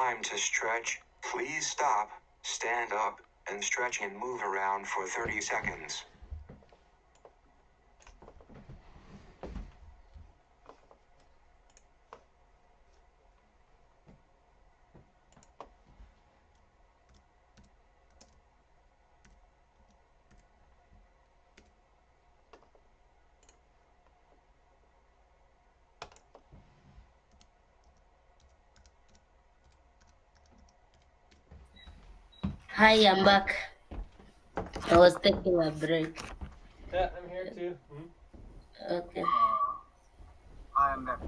Time to stretch. Please stop, stand up, and stretch and move around for 30 seconds. Hi, I'm back. I was taking a break. Yeah, I'm here too. Okay. I am back.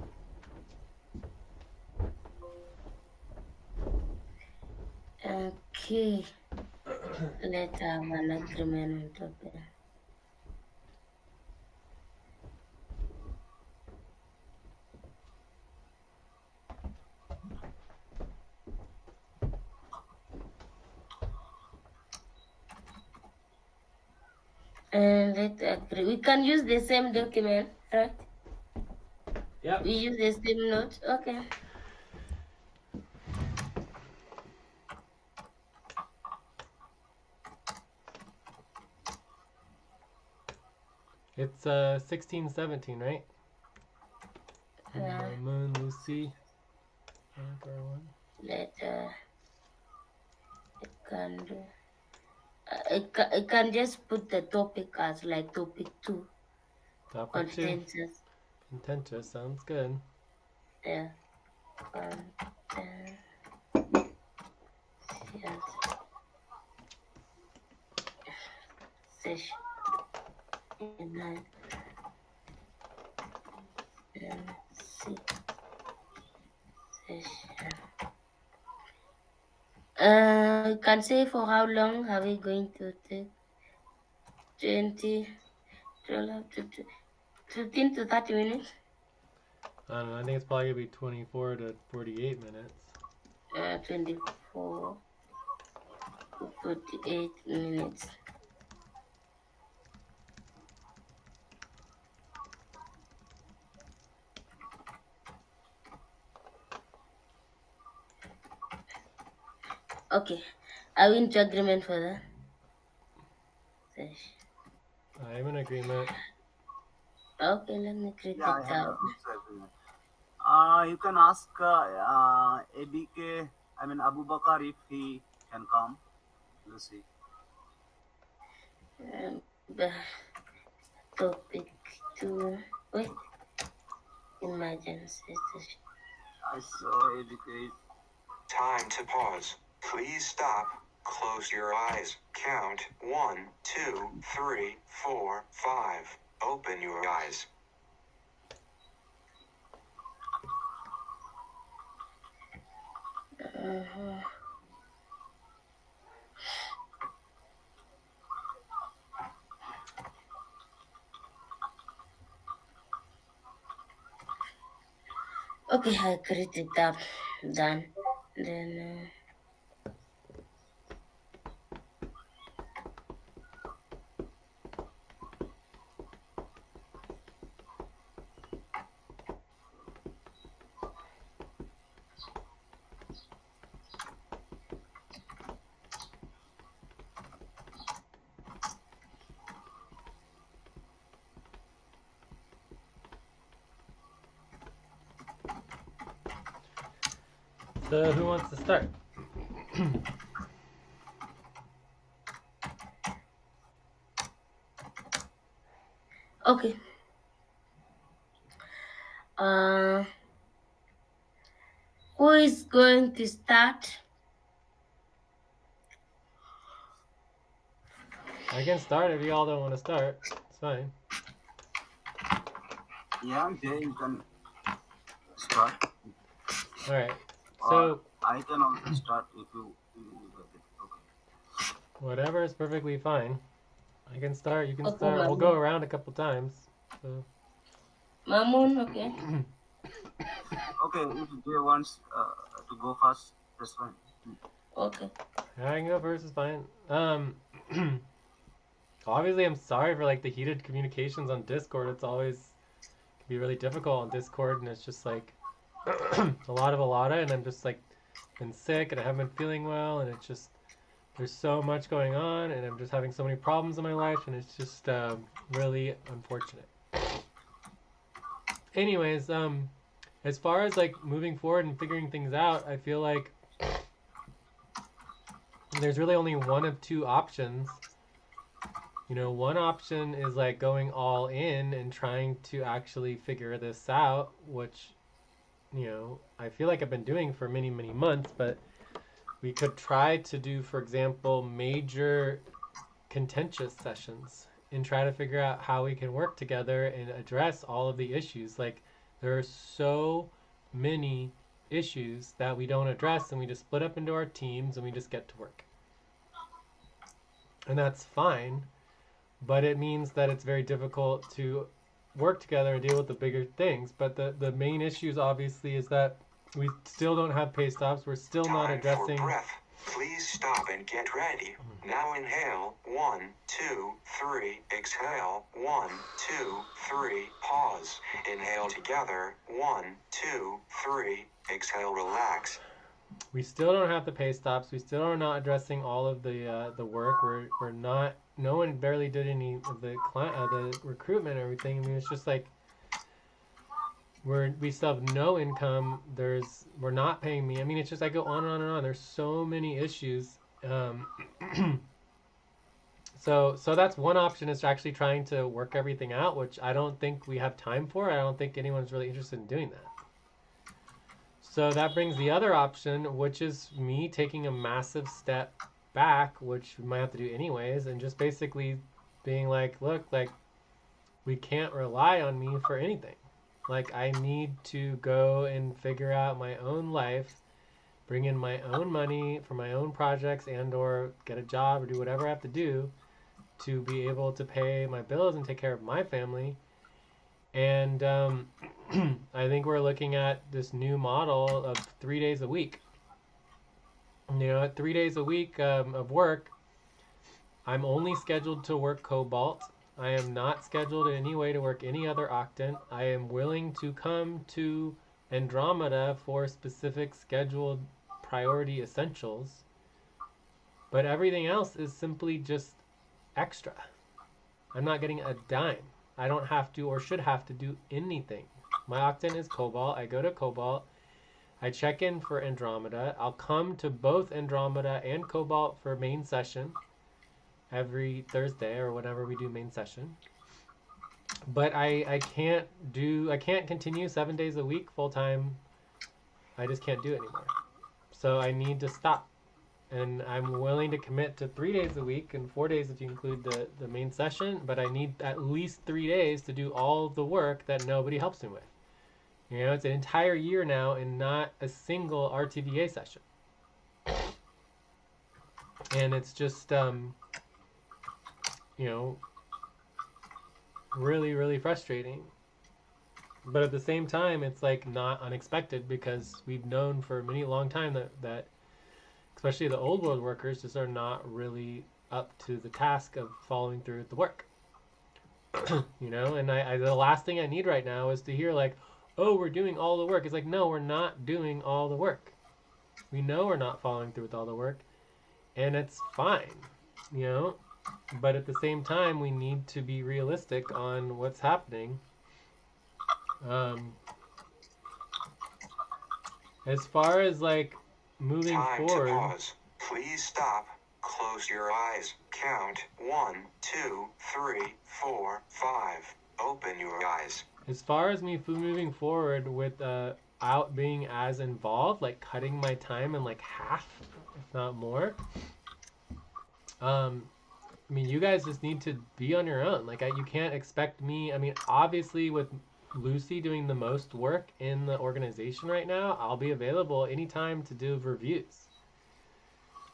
Okay. Let's have an agreement. Okay. And let's agree. We can use the same document, right? Yep. We use the same note. Okay. It's 1617, right? Yeah. Mamun, Lucy. Let it can do. I can just put the topic as like topic 2. Topic 2. Contentious. Contentious, sounds good. Yeah. Session. Can say for how long are we going to take? 20, 15 to 30 minutes? I don't know, I think it's probably going to be 24 to 48 minutes. 24 to 48 minutes. Okay, are we into agreement for that? I am in agreement. Okay, let me create Yeah, it I have down. agreement. You can ask ABK, I mean Abu Bakar, if he can come. We'll see. Topic 2. Wait. Emergency. I saw ABK. Time to pause. Please stop. Close your eyes. Count 1, 2, 3, 4, 5. Open your eyes. Okay, I created that. Done. Then So who wants to start? okay. Who is going to start? I can start if you all don't want to start. It's fine. Yeah, Jay, you can start. Alright, so I can also start if you okay. Whatever is perfectly fine. I can start, you can Okay, start. We'll Mamun. go around a couple times. So. Mamun, okay. Okay, if Jay wants to go first, that's fine. Okay. I can go first, is fine. Obviously I'm sorry for like the heated communications on Discord. It's always can be really difficult on Discord, and it's just like a lot, and I'm just like been sick and I haven't been feeling well, and it's just there's so much going on, and I'm just having so many problems in my life, and it's just really unfortunate. Anyways, as far as like moving forward and figuring things out, I feel like there's really only one of two options. You know, one option is like going all in and trying to actually figure this out, which, you know, I feel like I've been doing for many, many months, but we could try to do, for example, major contentious sessions and try to figure out how we can work together and address all of the issues. Like, there are so many issues that we don't address, and we just split up into our teams and we just get to work. And that's fine, but it means that it's very difficult to work together and deal with the bigger things. But the main issues, obviously, is that we still don't have pay stops. We're still not Time addressing. for breath. Please stop and get ready. Now inhale. 1, 2, 3. Exhale. 1, 2, 3. Pause. Inhale together. 1, 2, 3. Exhale. Relax. We still don't have the pay stops. We still are not addressing all of the work. We're not. No one barely did any of the the recruitment and everything. I mean, it's just like we still have no income. We're not paying me. I mean, it's just I go on and on and on. There's so many issues. So that's one option, is actually trying to work everything out, which I don't think we have time for. I don't think anyone's really interested in doing that. So that brings the other option, which is me taking a massive step back, which we might have to do anyways, and just basically being like, look, like, we can't rely on me for anything. Like, I need to go and figure out my own life, bring in my own money for my own projects, and or get a job or do whatever I have to do to be able to pay my bills and take care of my family. And I think we're looking at this new model of 3 days a week. You know, at 3 days a week of work, I'm only scheduled to work Cobalt. I am not scheduled in any way to work any other Octant. I am willing to come to Andromeda for specific scheduled priority essentials. But everything else is simply just extra. I'm not getting a dime. I don't have to or should have to do anything. My Octant is Cobalt. I go to Cobalt. I check in for Andromeda. I'll come to both Andromeda and Cobalt for main session every Thursday or whenever we do main session. But I can't continue 7 days a week full time. I just can't do it anymore. So I need to stop. And I'm willing to commit to 3 days a week and 4 days if you include the main session, but I need at least 3 days to do all of the work that nobody helps me with. You know, it's an entire year now and not a single RTVA session. And it's just, you know, really, really frustrating. But at the same time, it's like not unexpected, because we've known for a long time that especially the old world workers just are not really up to the task of following through with the work. You know, and I the last thing I need right now is to hear like, oh, we're doing all the work. It's like, no, we're not doing all the work. We know we're not following through with all the work, and it's fine, you know, but at the same time, we need to be realistic on what's happening. As far as like moving Time forward. to pause. Please stop. Close your eyes. Count 1, 2, 3, 4, 5. Open your eyes. As far as me moving forward with out being as involved, like cutting my time in like half, if not more. I mean, you guys just need to be on your own. Like, you can't expect me. I mean, obviously, with Lucy doing the most work in the organization right now, I'll be available anytime to do reviews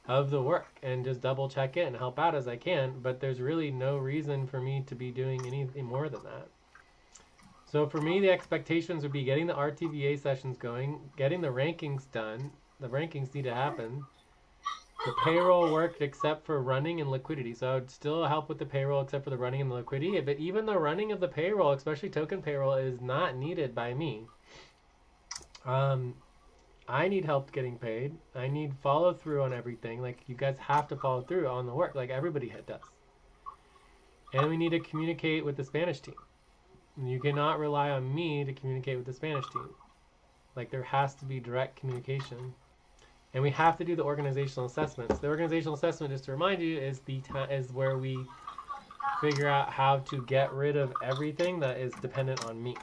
of the work and just double check it and help out as I can. But there's really no reason for me to be doing anything more than that. So for me, the expectations would be getting the RTVA sessions going, getting the rankings done. The rankings need to happen. The payroll worked except for running and liquidity. So I would still help with the payroll except for the running and the liquidity. But even the running of the payroll, especially token payroll, is not needed by me. I need help getting paid. I need follow through on everything. Like, you guys have to follow through on the work, like everybody does. And we need to communicate with the Spanish team. You cannot rely on me to communicate with the Spanish team. Like, there has to be direct communication. And we have to do the organizational assessments. The organizational assessment, just to remind you, is is where we figure out how to get rid of everything that is dependent on me.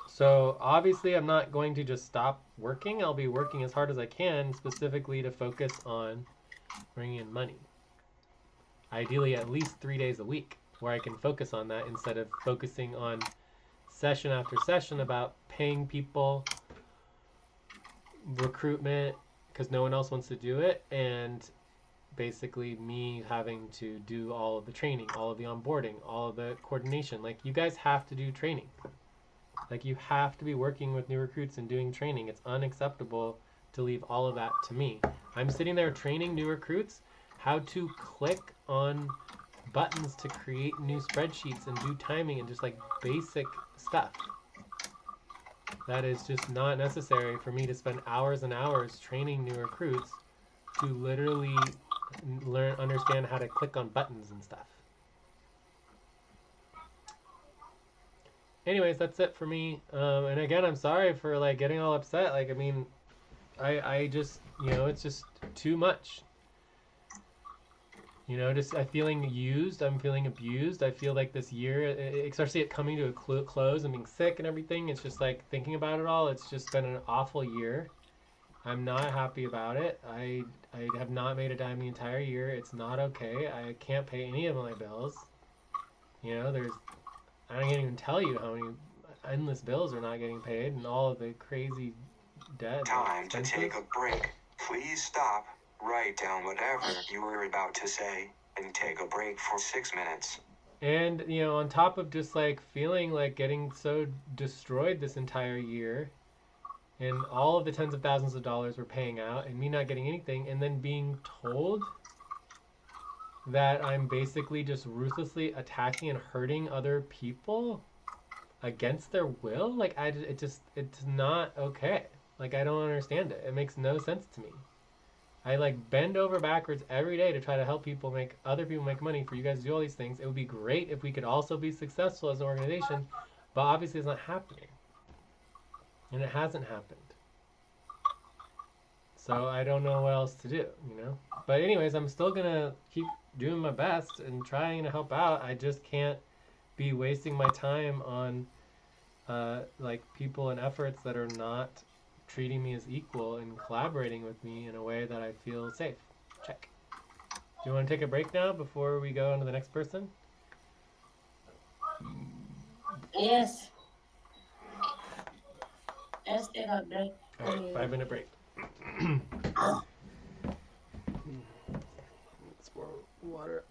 So obviously I'm not going to just stop working. I'll be working as hard as I can, specifically to focus on bringing in money. Ideally at least 3 days a week, where I can focus on that instead of focusing on session after session about paying people, recruitment, because no one else wants to do it, and basically me having to do all of the training, all of the onboarding, all of the coordination. Like, you guys have to do training. Like, you have to be working with new recruits and doing training. It's unacceptable to leave all of that to me. I'm sitting there training new recruits how to click on buttons to create new spreadsheets and do timing and just like basic stuff. That is just not necessary for me to spend hours and hours training new recruits to literally understand how to click on buttons and stuff. Anyways, that's it for me. And again, I'm sorry for like getting all upset. Like, I mean, I just, it's just too much. Just I'm feeling used. I'm feeling abused. I feel like this year, especially it coming to a close and being sick and everything, it's just like thinking about it all. It's just been an awful year. I'm not happy about it. I have not made a dime the entire year. It's not okay. I can't pay any of my bills. I can't even tell you how many endless bills are not getting paid and all of the crazy debt Time to expenses. take a break. Please stop, write down whatever you were about to say, and take a break for 6 minutes. And, on top of just like feeling like getting so destroyed this entire year and all of the tens of thousands of dollars we're paying out and me not getting anything, and then being told that I'm basically just ruthlessly attacking and hurting other people against their will, like it's not okay. Like, I don't understand it. It makes no sense to me. I like bend over backwards every day to try to help other people make money for you guys to do all these things. It would be great if we could also be successful as an organization, but obviously it's not happening. And it hasn't happened. So I don't know what else to do, But anyways, I'm still gonna keep doing my best and trying to help out. I just can't be wasting my time on like people and efforts that are not treating me as equal and collaborating with me in a way that I feel safe. Check. Do you want to take a break now before we go on to the next person? Yes. Let's take a break. All right, 5-minute break. Let's pour water.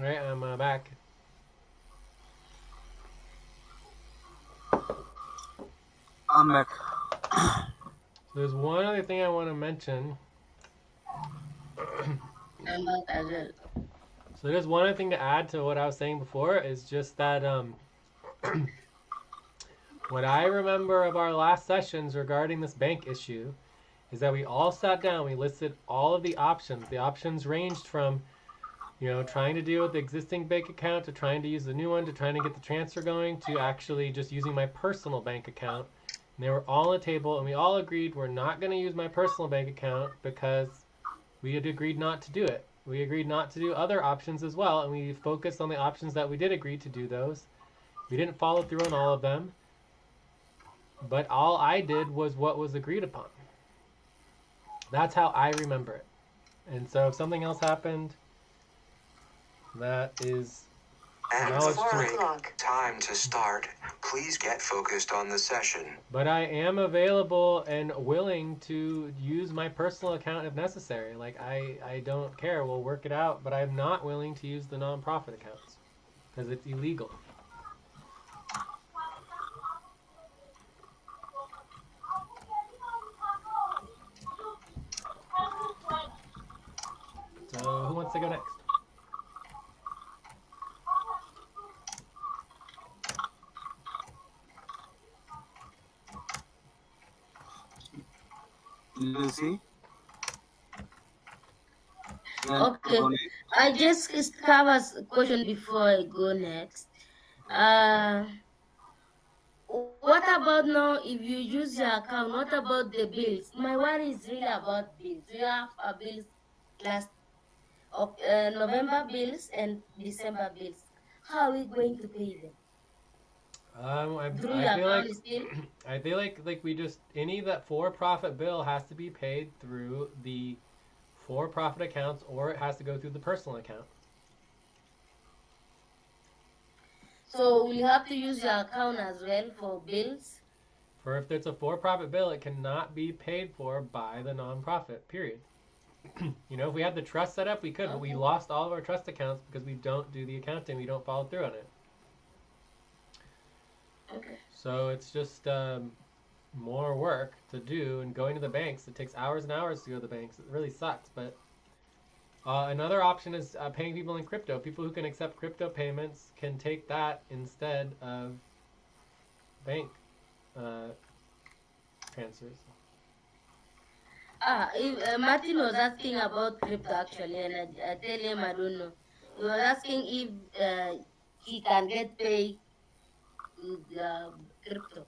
All right, I'm back. I'm back. So there's one other thing I want to mention. I'm back as well. So there's one other thing to add to what I was saying before is just that what I remember of our last sessions regarding this bank issue is that we all sat down, we listed all of the options. The options ranged from, trying to deal with the existing bank account to trying to use the new one to trying to get the transfer going to actually just using my personal bank account. And they were all on the table, and we all agreed we're not going to use my personal bank account because we had agreed not to do it. We agreed not to do other options as well, and we focused on the options that we did agree to do those. We didn't follow through on all of them, but all I did was what was agreed upon. That's how I remember it. And so if something else happened, that is And knowledge to 4 it. o'clock. Time to start. Please get focused on the session. But I am available and willing to use my personal account if necessary. Like, I don't care. We'll work it out. But I'm not willing to use the nonprofit accounts because it's illegal. So who wants to go next? Lucy? Okay. I just have a question before I go next. What about now if you use your account? What about the bills? My worry is really about bills. We have our bills last November bills and December bills. How are we going to pay them? Through your I feel like account still? I feel like we just any that for-profit bill has to be paid through the for-profit accounts, or it has to go through the personal account. So we have to use your account as well for bills. For if it's a for-profit bill, it cannot be paid for by the nonprofit. Period. If we had the trust set up, we could, but we lost all of our trust accounts because we don't do the accounting. We don't follow through on it. Okay. So it's just more work to do, and going to the banks, it takes hours and hours to go to the banks. It really sucks. But another option is paying people in crypto. People who can accept crypto payments can take that instead of bank transfers. Martin was asking about crypto actually, and I tell him I don't know. He was asking if he can get paid with crypto.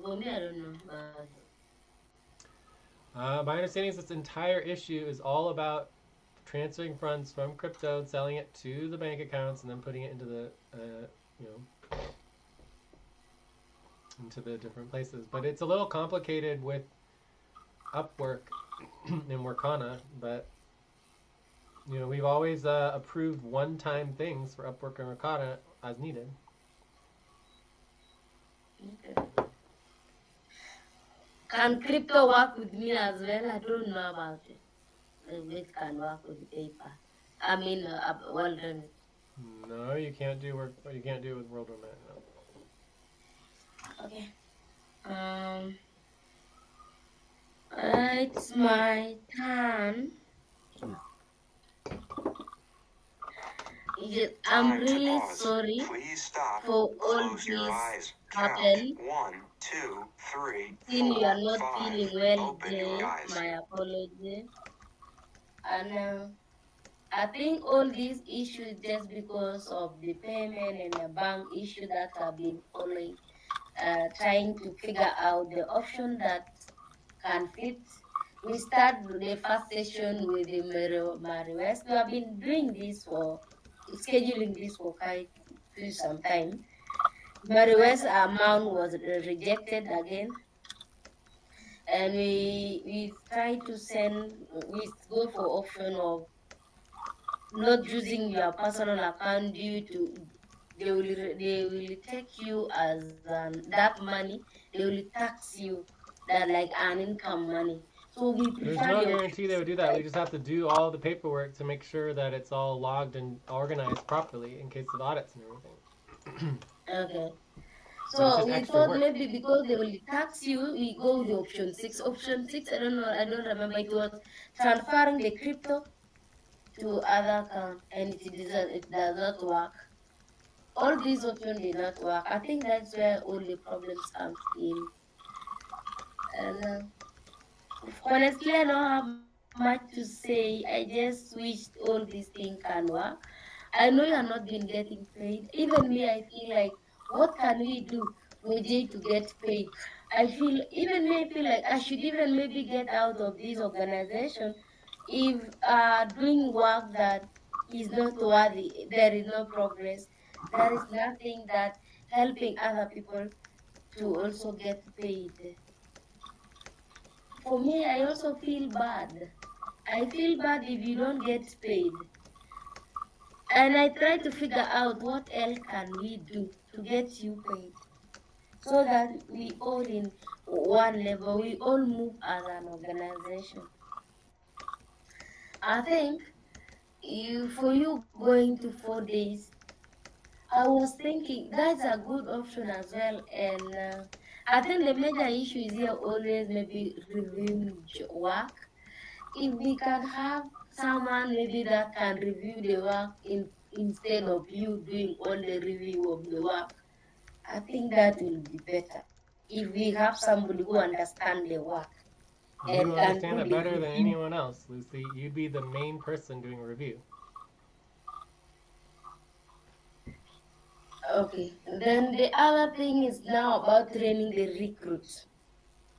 For me, I don't know about it. My understanding is this entire issue is all about transferring funds from crypto and selling it to the bank accounts, and then putting it into the into the different places. But it's a little complicated with Upwork and Workana, but we've always approved one-time things for Upwork and Workana as needed. Okay. Can crypto work with me as well? I don't know about it. If it can work with paper. I mean, World Remit. No, you can't do work. You can't do it with World Remit. No. Okay. It's my turn. I'm really sorry Please stop. for all Close your this eyes. happen. Count 1, 2, 3, Since you are 4, not 5. feeling well Open your today, eyes. my apology. And I think all these issues just because of the payment and the bank issue that I've been following, trying to figure out the option that can fit. We start the first session with the Mary West. We have been doing this scheduling this for quite some time. Mary West amount was rejected again. And we try to we go for option of not using your personal account due to they will take you as that money, they will tax you that like an income money. So we There's prefer no the guarantee they option would do six. that. We just have to do all the paperwork to make sure that it's all logged and organized properly in case of audits and everything. Okay. But it's So just we extra thought work. maybe because they will tax you, we go with the option six. Option six, I don't know, I don't remember. It was transferring the crypto to other account, and it does not work. All these options did not work. I think that's where all the problems comes in. And honestly, I don't have much to say. I just wish all these things can work. I know you are not been getting paid. Even me, I feel like, what can we do, Muji, to get paid? I feel, even me, I feel like I should even maybe get out of this organization if doing work that is not worthy. There is no progress. There is nothing that helping other people to also get paid. For me, I also feel bad. I feel bad if you don't get paid. And I try to figure out what else can we do to get you paid so that we all in one level, we all move as an organization. I think for you going to 4 days, I was thinking that's a good option as well. And I think the major issue is here always maybe reviewing work. If we can have someone maybe that can review the work instead of you doing all the review of the work, I think that will be better. If we have somebody who understands the work and You can understand do it the better than review. anyone else, Lucy. You'd be the main person doing a review. Okay. Then the other thing is now about training the recruits.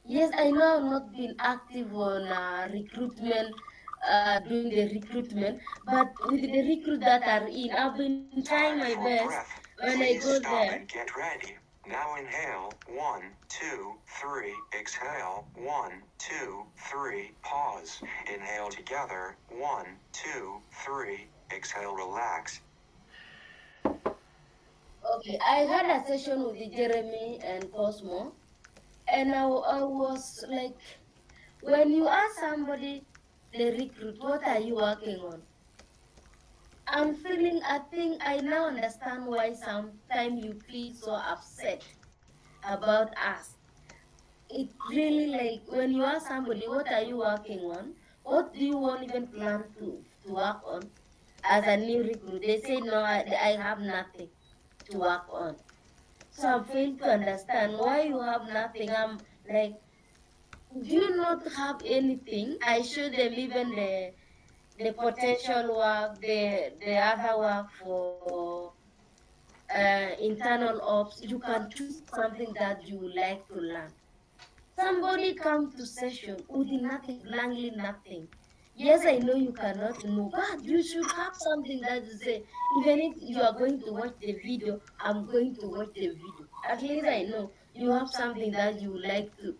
Yes, I know I've not been active on recruitment, doing the recruitment, but with the recruits that are in, I've been trying my Time for best breath. when I Please go stop there. and get ready. Now inhale. 1, 2, 3. Exhale. 1, 2, 3. Pause. Inhale together. 1, 2, 3. Exhale. Relax. Okay, I had a session with Jeremy and Cosmo, and I was like, when you ask somebody, the recruit, what are you working on? I'm feeling, I think I now understand why sometimes you feel so upset about us. It really like when you ask somebody, what are you working on? What do you want even plan to work on as a new recruit? They say, no, I have nothing to work on. So I'm failing to understand why you have nothing. I'm like, do you not have anything? I show them even the potential work, the other work for internal ops. You can choose something that you would like to learn. Somebody come to session with nothing, blankly nothing. Yes, I know you cannot know, but you should have something that you say, even if you are going to watch the video, I'm going to watch the video. At least I know you have something that you would like to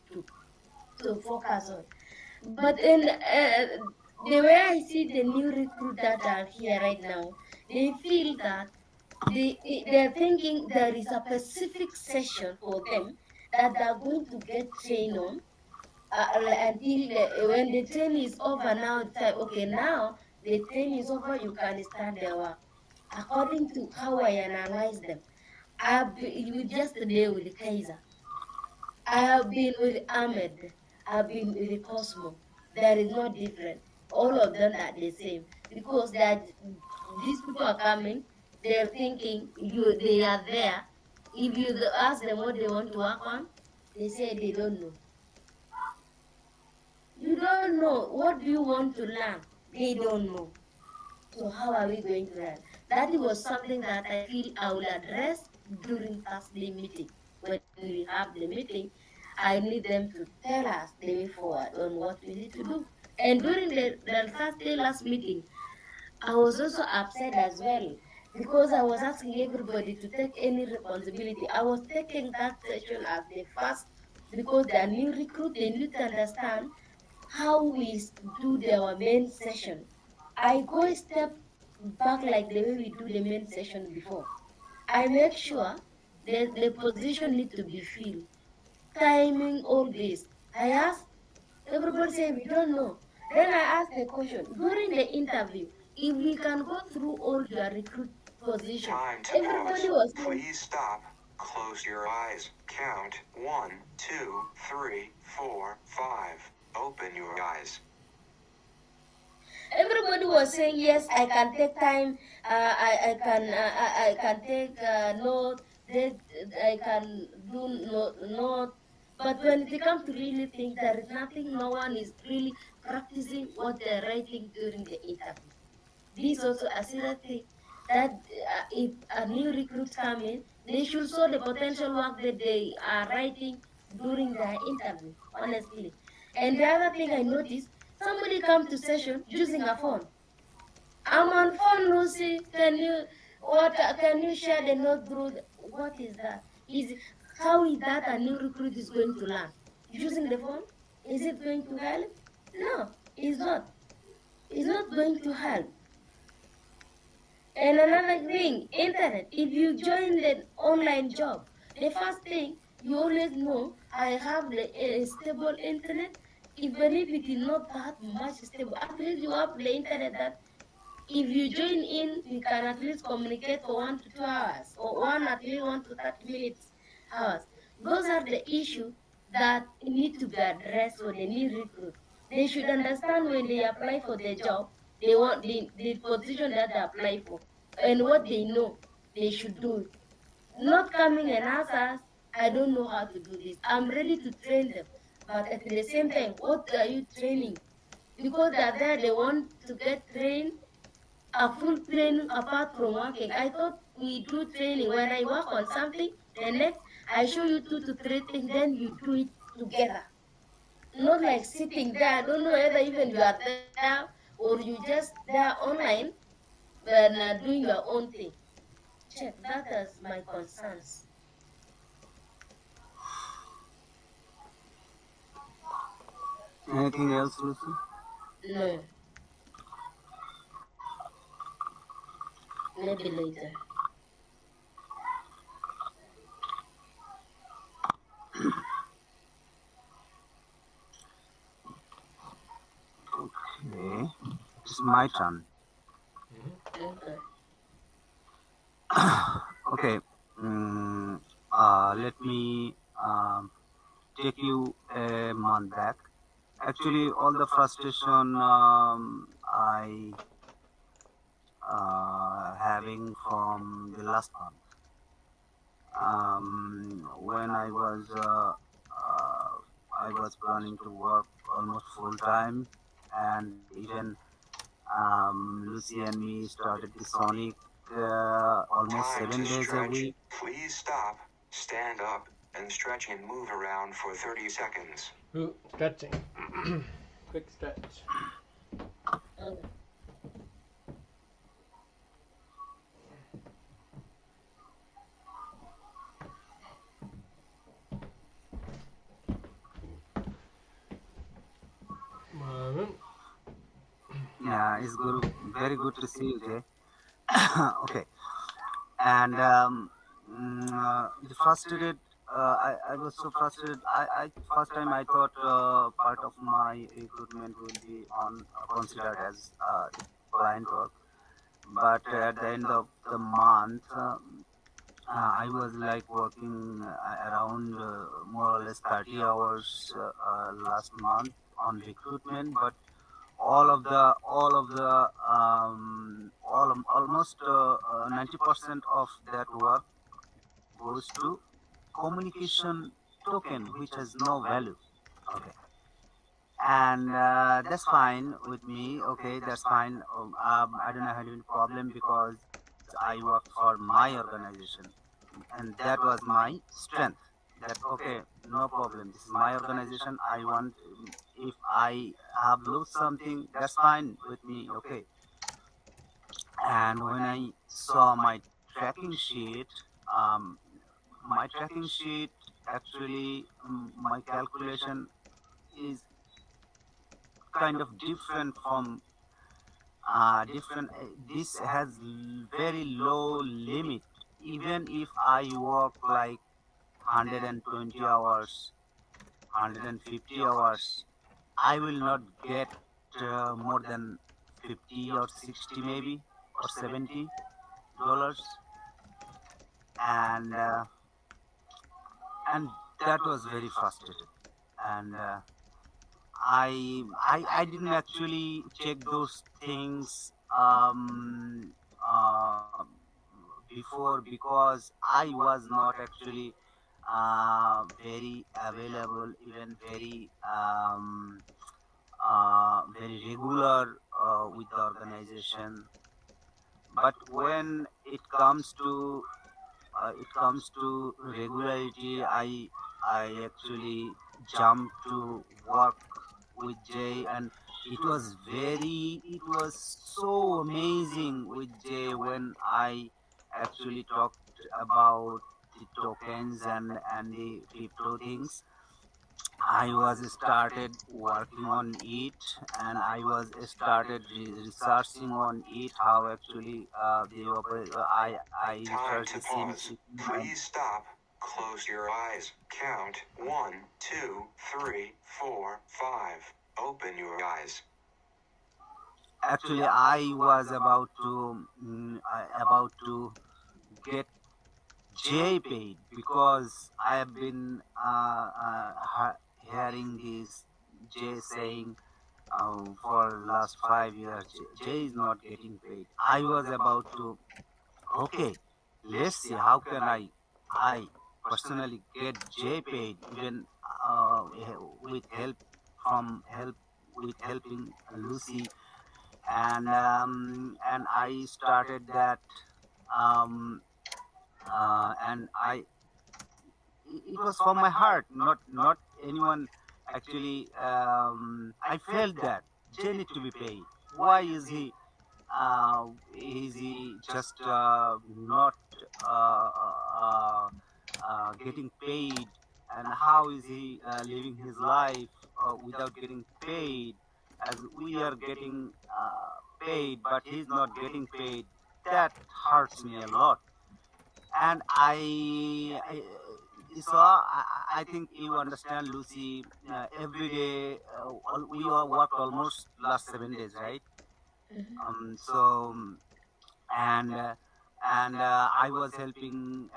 focus on. But in the way I see the new recruit that are here right now, they feel that they're thinking there is a specific session for them that they're going to get trained on until when the training is over. Now it's like, okay, now the training is over, you can start the work according to how I analyze them. I've been with just a day with Kaiser, I have been with Ahmed, I've been with Cosmo. There is no difference. All of them are the same because that these people are coming, they're thinking they are there. If you ask them what they want to work on, they say they don't know. You don't know. What do you want to learn? They don't know. So how are we going to learn? That was something that I feel I will address during Thursday meeting. When we have the meeting, I need them to tell us the way forward on what we need to do. And during the Thursday last meeting, I was also upset as well because I was asking everybody to take any responsibility. I was taking that session as the first because they are new recruit, they need to understand how we do our main session. I go a step back like the way we do the main session before. I make sure the position need to be filled, timing, all this. I ask Everybody say we don't know. Then I asked the question during the interview, if we can go through all your recruit position. Time to Everybody pause. was saying, Please stop. Close your eyes. Count 1, 2, 3, 4, 5. Open your eyes. everybody was saying yes, I can take time, I can take note, that I can do note. But when it comes to really think, there is nothing, no one is really practicing what they're writing during the interview. This is also a serious thing that if a new recruits come in, they should show the potential work that they are writing during the interview, honestly. And the other thing I noticed, somebody come to session using a phone. I'm on phone, Lucy. Can you share the note through? What is that? Is how is that a new recruit is going to learn using the phone? Is it going to help? No, it's not. It's not going to help. And another thing, internet. If you join the online job, the first thing you always know, I have the stable internet. Even if it is not that much stable, at least you have the internet that if you join in, we can at least communicate for 1 to 2 hours, or one at least 1 to 30 minutes hours. Those are the issues that need to be addressed for the new recruit. They should understand when they apply for the job, they want the position that they apply for, and what they know they should do. Not coming and ask us, I don't know how to do this. I'm ready to train them. But at the same time, what are you training? Because they're there, they want to get trained a full training apart from working. I thought we do training. When I work on something, the next I show you 2 to 3 things, then you do it together. Not like sitting there. I don't know whether even you are there or you just there online and doing your own thing. Check, that is my concerns. Anything else, Lucy? No, maybe later. Okay, it's my turn. Okay. Okay, let me take you a month back. Actually, all the frustration I having from the last month. When I was planning to work almost full time, and even Lucy and me started the Sonic almost Time to 7 days a stretch. week. Please stop, stand up, and stretch and move around for 30 seconds. Ooh, stretching. Quick stretch. Okay. Mamun. Yeah, it's good, very good to see you, Jay. Okay, and the frustrated. I was so frustrated. I first time I thought part of my recruitment will be on considered as client work, but at the end of the month, I was like working around more or less 30 hours last month on recruitment, but almost 90% of that work goes to communication token, which has no value. Okay, and that's fine with me. Okay, that's fine. I don't have any problem because I work for my organization, and that was my strength. That okay, no problem. This is my organization. I want if I have lost something, that's fine with me. Okay, and when I saw my tracking sheet, um, my tracking sheet actually my calculation is kind of different from different. This has very low limit. Even if I work like 120 hours, 150 hours, I will not get more than 50 or 60 maybe or $70, and and that was very frustrated. And I didn't actually check those things before, because I was not actually very available, even very regular with the organization. But when it comes to regularity, I actually jumped to work with Jay, and it was so amazing with Jay when I actually talked about the tokens and the crypto things. I was started working on it, and I was started researching on it, how actually they operate. I Time researched to the SIM pause. system. And Please stop. Close your eyes. Count 1, 2, 3, 4, 5. Open your eyes. actually I was about to get J paid, because I have been hearing this J saying for last 5 years, Jay is not getting paid. I was about to, okay, let's see how can I personally get Jay paid, even with help with helping Lucy. And I started that, um, and it was from my heart, not anyone actually. I felt that Jay need to be paid. Why is he just not uh, uh, getting paid, and how is he living his life without getting paid, as we are getting paid but he's not getting paid? That hurts me a lot. And I think you understand, Lucy. Every day we all worked almost last 7 days, right? So and I was helping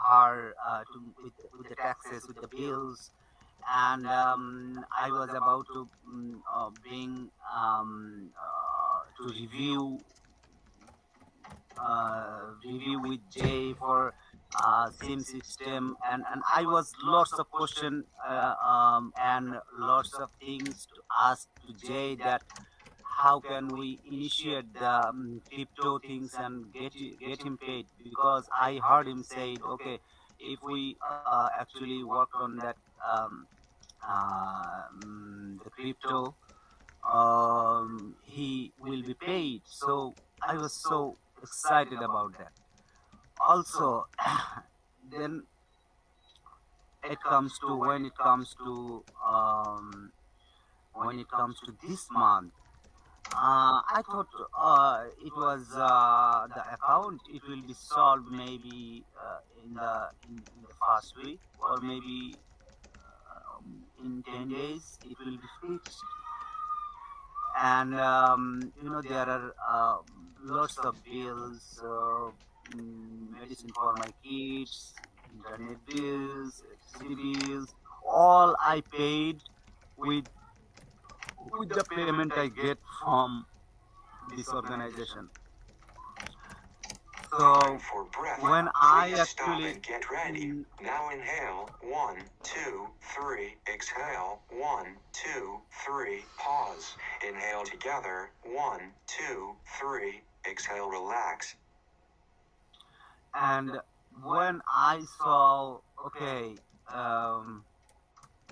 her with the taxes, with the bills. And I was about to bring to review with Jay for same system, and I was lots of question and lots of things to ask to Jay, that how can we initiate the crypto things and get him paid, because I heard him say, okay, if we actually worked on that, the crypto, he will be paid. So I was so excited about that. Also, then when it comes to this month, I thought it was the account. It will be solved maybe in the first week, or maybe in 10 days it will be fixed. And there are lots of bills, medicine for my kids, internet bills, electricity bills. All I paid with the payment I get from this organization. Time So for breath. when I Please stop actually and get ready. mm, Now inhale. 1, 2, 3. Exhale. 1, 2, 3. Pause. Inhale together. 1, 2, 3. Exhale. Relax. and when I saw, okay, um,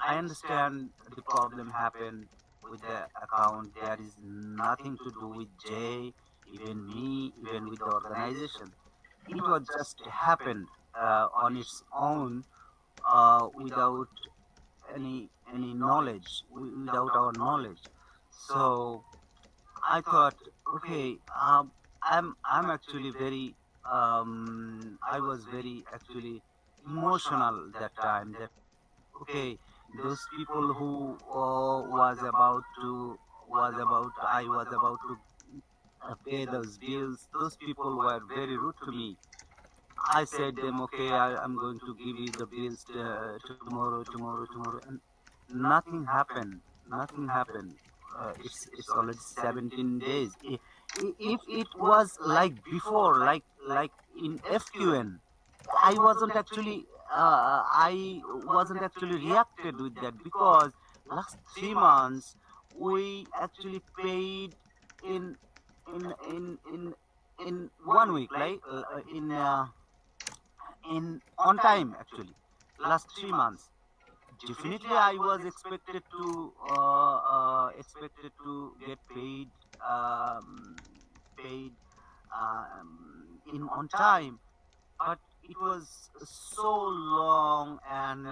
I understand the problem happened with the account. There is nothing to do with Jay, even me, even with the organization. It was just happened on its own, without any knowledge, without our knowledge. So I thought, okay, I'm actually very I was very actually emotional that time. That, okay, those people who I was about to pay those bills. Those people were very rude to me. I said them, okay, I'm going to give you the bills tomorrow, and nothing happened. Nothing happened. It's already 17 days. If it was like before, like in FQN, I wasn't actually reacted with that because last 3 months we actually paid in in in in in 1 week, like in on time actually. Last 3 months, definitely I was expected to get paid in on time, but it was so long, and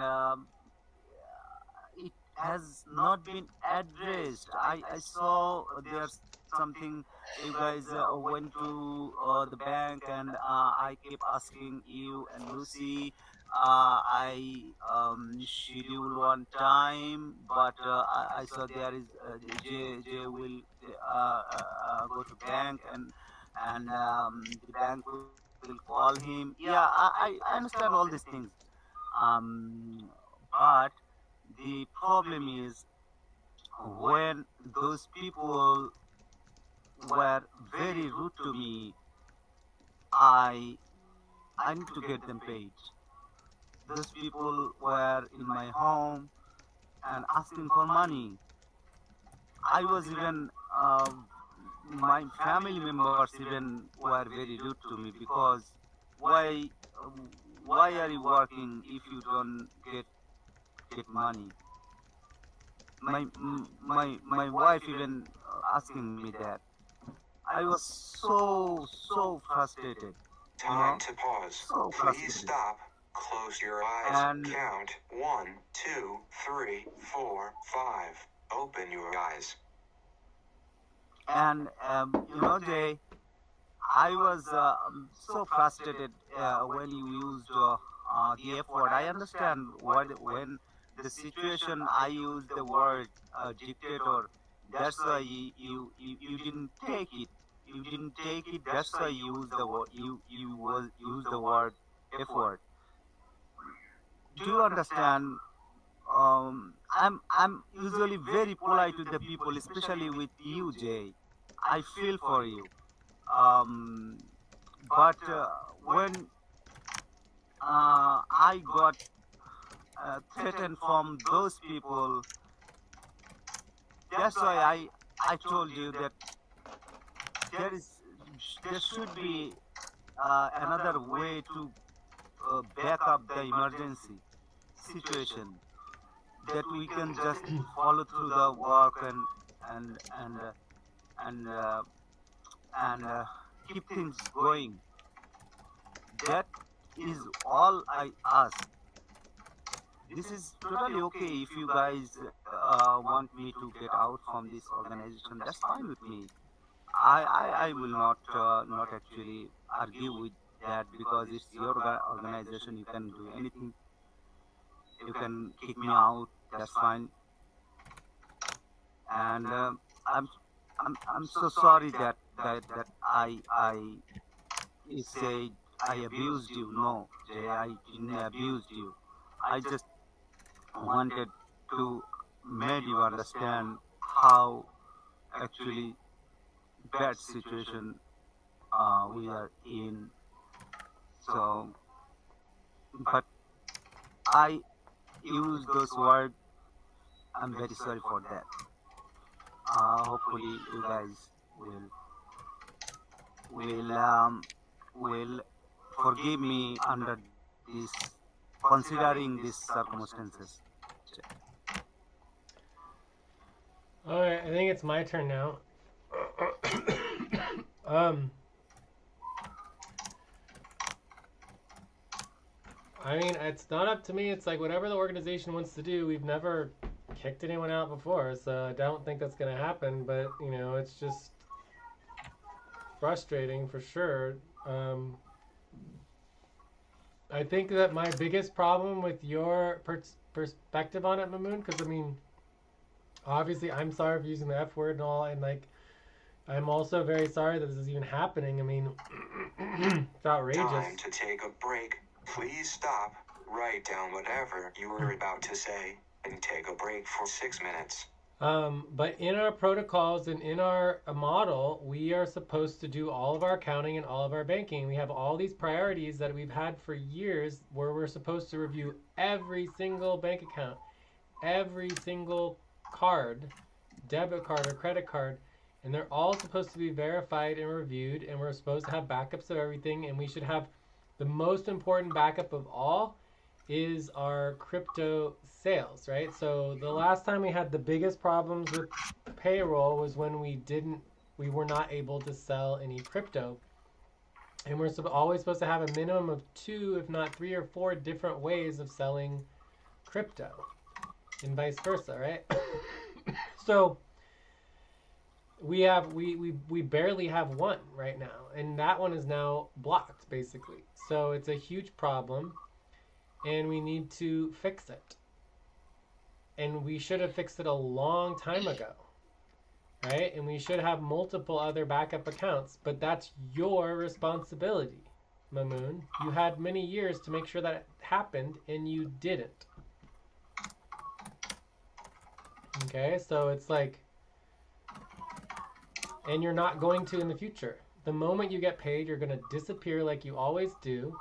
it has not been addressed. I saw there's something. You guys went to the bank, and I kept asking you and Lucy. I scheduled one time, but I saw there is J will go to bank, and the bank will call him. Yeah, I understand all these things. But the problem is when those people were very rude to me, I I need to get them paid. Those people were in my home and asking for money. I was even my family members even were very rude to me because why why are you working if you don't get money? My wife even asking me that. I was so frustrated, you Time know, to pause. so Please frustrated. stop. Close your eyes. And Count 1, 2, 3, 4, 5. Open your eyes. Jay, I was so frustrated when you used the F word. I understand when the situation I used the word dictator. That's why you didn't take it. You didn't take it. That's why you used the word use the word F word. Do you understand? I'm usually very polite with the people, especially with you, Jay. I feel for you. Um, but when I got threatened from those people, that's why I told you that there is there should be another way to back up the emergency situation, that we can just follow through the work and and uh, and uh, and keep things going. That is all I ask. This is totally okay if you guys want me to get out from this organization. That's fine with me. I will not actually argue with that because it's your organization. You can do anything. You can kick me out. That's fine. And I'm I'm so sorry that I said I abused you. No, Jay, I didn't abuse you. I just wanted to make you understand how actually bad situation we are in. So, but I use those words. I'm very sorry for that. Hopefully, you guys will um, will forgive me under this, considering these circumstances. All right, I think it's my turn now. um, I mean, it's not up to me. It's like whatever the organization wants to do. We've never kicked anyone out before, so I don't think that's gonna happen. But it's just frustrating for sure. Um, I think that my biggest problem with your perspective on it, Mamoon, because I mean, obviously, I'm sorry for using the F word and all, and like, I'm also very sorry that this is even happening. I mean, it's outrageous. Time to take a break. Please stop, write down whatever you were about to say, and take a break for 6 minutes. But in our protocols and in our model, we are supposed to do all of our accounting and all of our banking. We have all these priorities that we've had for years where we're supposed to review every single bank account, every single card, debit card or credit card, and they're all supposed to be verified and reviewed, and we're supposed to have backups of everything, and we should have the most important backup of all is our crypto sales, right? So the last time we had the biggest problems with payroll was when we were not able to sell any crypto. And we're always supposed to have a minimum of 2, if not 3 or 4 different ways of selling crypto and vice versa, right? So we barely have one right now, and that one is now blocked basically. So it's a huge problem, and we need to fix it. And we should have fixed it a long time ago, right? And we should have multiple other backup accounts, but that's your responsibility, Mamoon. You had many years to make sure that it happened, and you didn't. Okay, so it's like, and you're not going to in the future. The moment you get paid, you're going to disappear like you always do,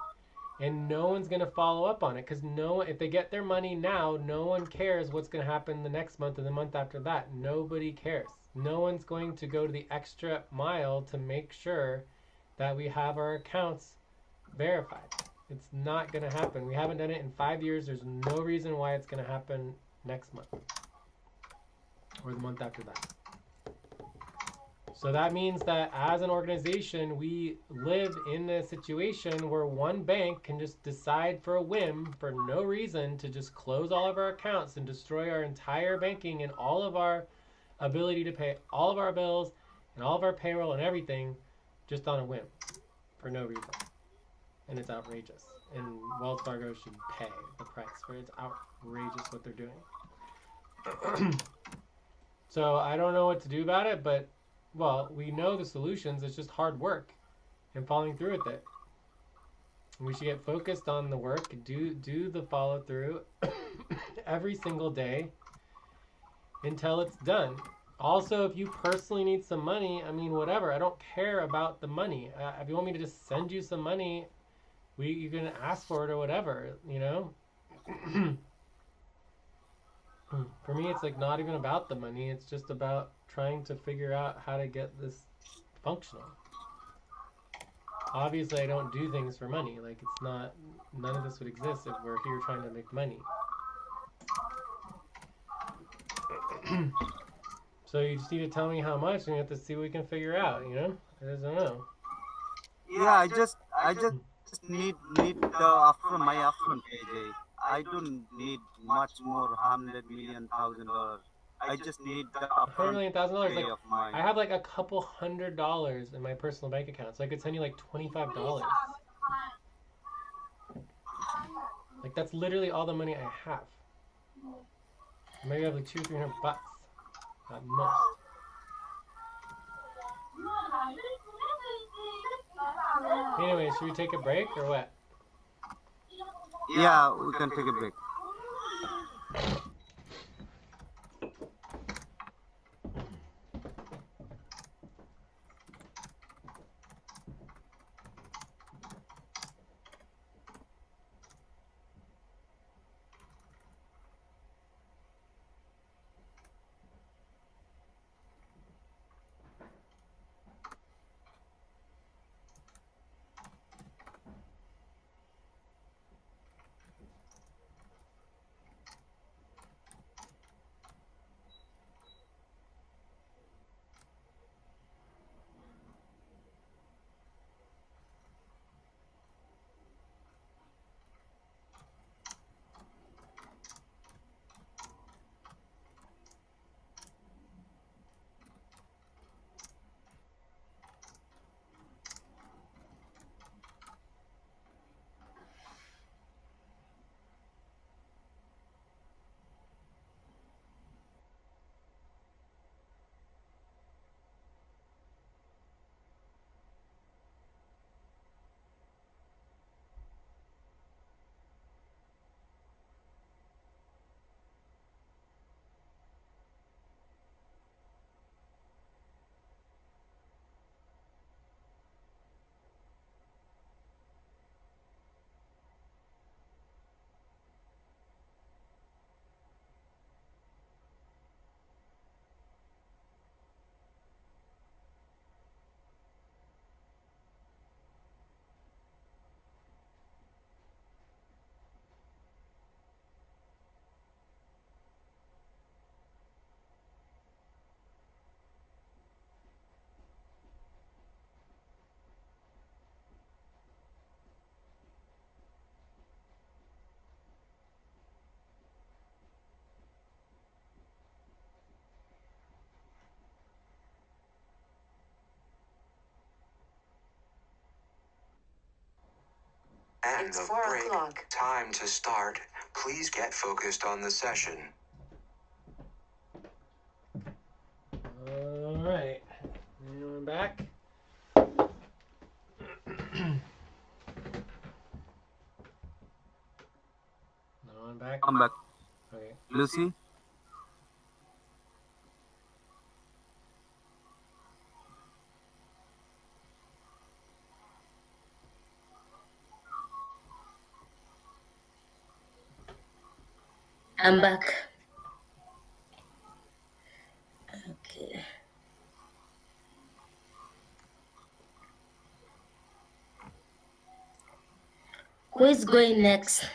and no one's going to follow up on it, because if they get their money now, no one cares what's going to happen the next month and the month after that. Nobody cares. No one's going to go to the extra mile to make sure that we have our accounts verified. It's not going to happen. We haven't done it in 5 years. There's no reason why it's going to happen next month or the month after that. So that means that as an organization, we live in a situation where one bank can just decide for a whim, for no reason, to just close all of our accounts and destroy our entire banking and all of our ability to pay all of our bills and all of our payroll and everything just on a whim for no reason. And it's outrageous. And Wells Fargo should pay the price for it. It's outrageous what they're doing. So I don't know what to do about it, but well, we know the solutions. It's just hard work and following through with it. We should get focused on the work, do the follow through every single day until it's done. Also, if you personally need some money, I mean, whatever. I don't care about the money. If you want me to just send you some money, you can ask for it or whatever, you know? For me, it's like not even about the money. It's just about trying to figure out how to get this functional. Obviously, I don't do things for money. Like, it's not, none of this would exist if we're here trying to make money. So you just need to tell me how much, and we have to see what we can figure out, you know? I just don't know. Yeah, I just need the after my upfront pay. I don't need much more $100,000,000. I just need the upfront $100,000,000. pay Like, of mine. I have like a couple $100 in my personal bank account, so I could send you like $25. Like, that's literally all the money I have. Maybe I have like $200 or $300 at most. Anyway, should we take a break or what? Yeah, we can take a break. End It's of 4 break. o'clock. Time to start. Please get focused on the session. All right. Anyone back? No one back? Come back. Okay. Lucy? I'm back. Okay. Who is going next?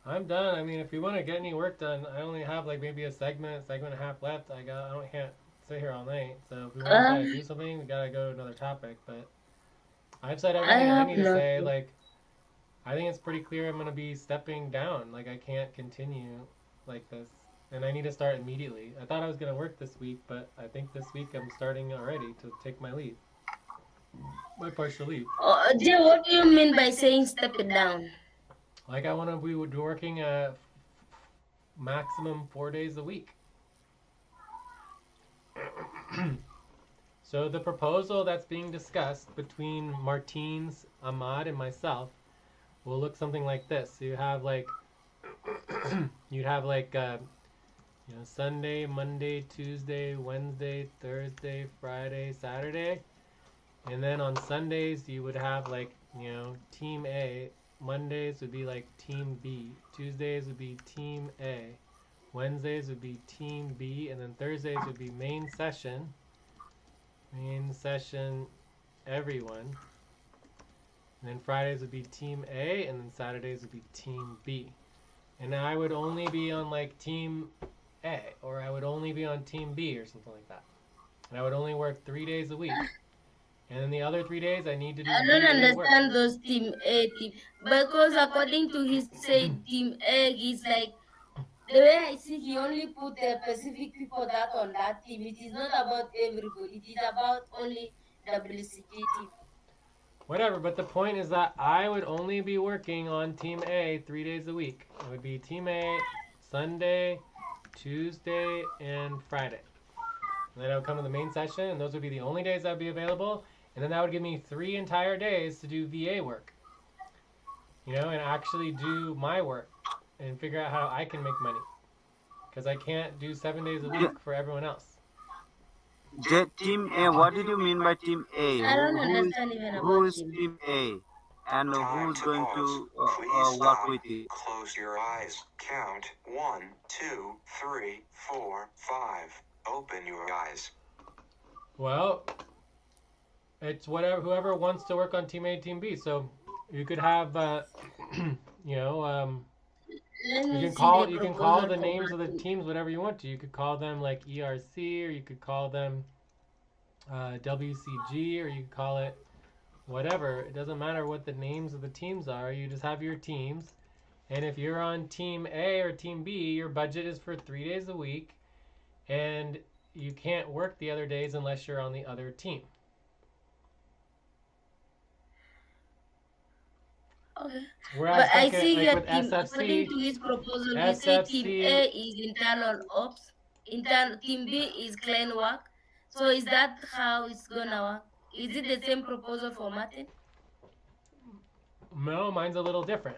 I'm done. I mean, if you want to get any work done, I only have like maybe a segment and a half left. I can't sit here all night. So if we want to try to do something, we gotta go to another topic. But I've said everything I have need to say. nothing. Like, I think it's pretty clear I'm gonna be stepping down. Like, I can't continue like this, and I need to start immediately. I thought I was gonna work this week, but I think this week I'm starting already to take my leave, my partial leave. Jay, what do you mean by saying step it down? Like, I want to be working maximum 4 days a week. So the proposal that's being discussed between Martins, Ahmad, and myself will look something like this. So you have like, you'd have like, Sunday, Monday, Tuesday, Wednesday, Thursday, Friday, Saturday, and then on Sundays you would have like, Team A. Mondays would be like Team B. Tuesdays would be Team A. Wednesdays would be Team B, and then Thursdays would be main session. Main session, everyone. And then Fridays would be Team A, and then Saturdays would be Team B. And I would only be on like Team A, or I would only be on Team B, or something like that. And I would only work 3 days a week. And then the other 3 days I need to do I don't BA understand work. those Team A team, because according to his said Team A is like, the way I see, he only put the specific people that on that team. It is not about everybody. It is about only WCG team. Whatever, but the point is that I would only be working on Team A 3 days a week. It would be Team A Sunday, Tuesday, and Friday. And then I would come to the main session, and those would be the only days that would be available. And then that would give me 3 entire days to do VA work. And actually do my work and figure out how I can make money. Because I can't do 7 days a week for everyone else. Team A, what did you mean by Team A? I don't understand even Who about is him. Team A? And Time who's to going pause. to Please work stop. with it? Close your eyes. Count 1, 2, 3, 4, 5. Open your eyes. Well, it's whoever wants to work on Team A, Team B. So you could have, you can call the names of the teams whatever you want to. You could call them like ERC, or you could call them WCG, or you could call it whatever. It doesn't matter what the names of the teams are. You just have your teams. And if you're on Team A or Team B, your budget is for 3 days a week, and you can't work the other days unless you're on the other team. Okay. Whereas But I see here, with according SFC, to his proposal, he said Team A is internal ops, Team B is clean work. So is that how it's gonna work? Is it the same proposal for Martin? no, mine's a little different.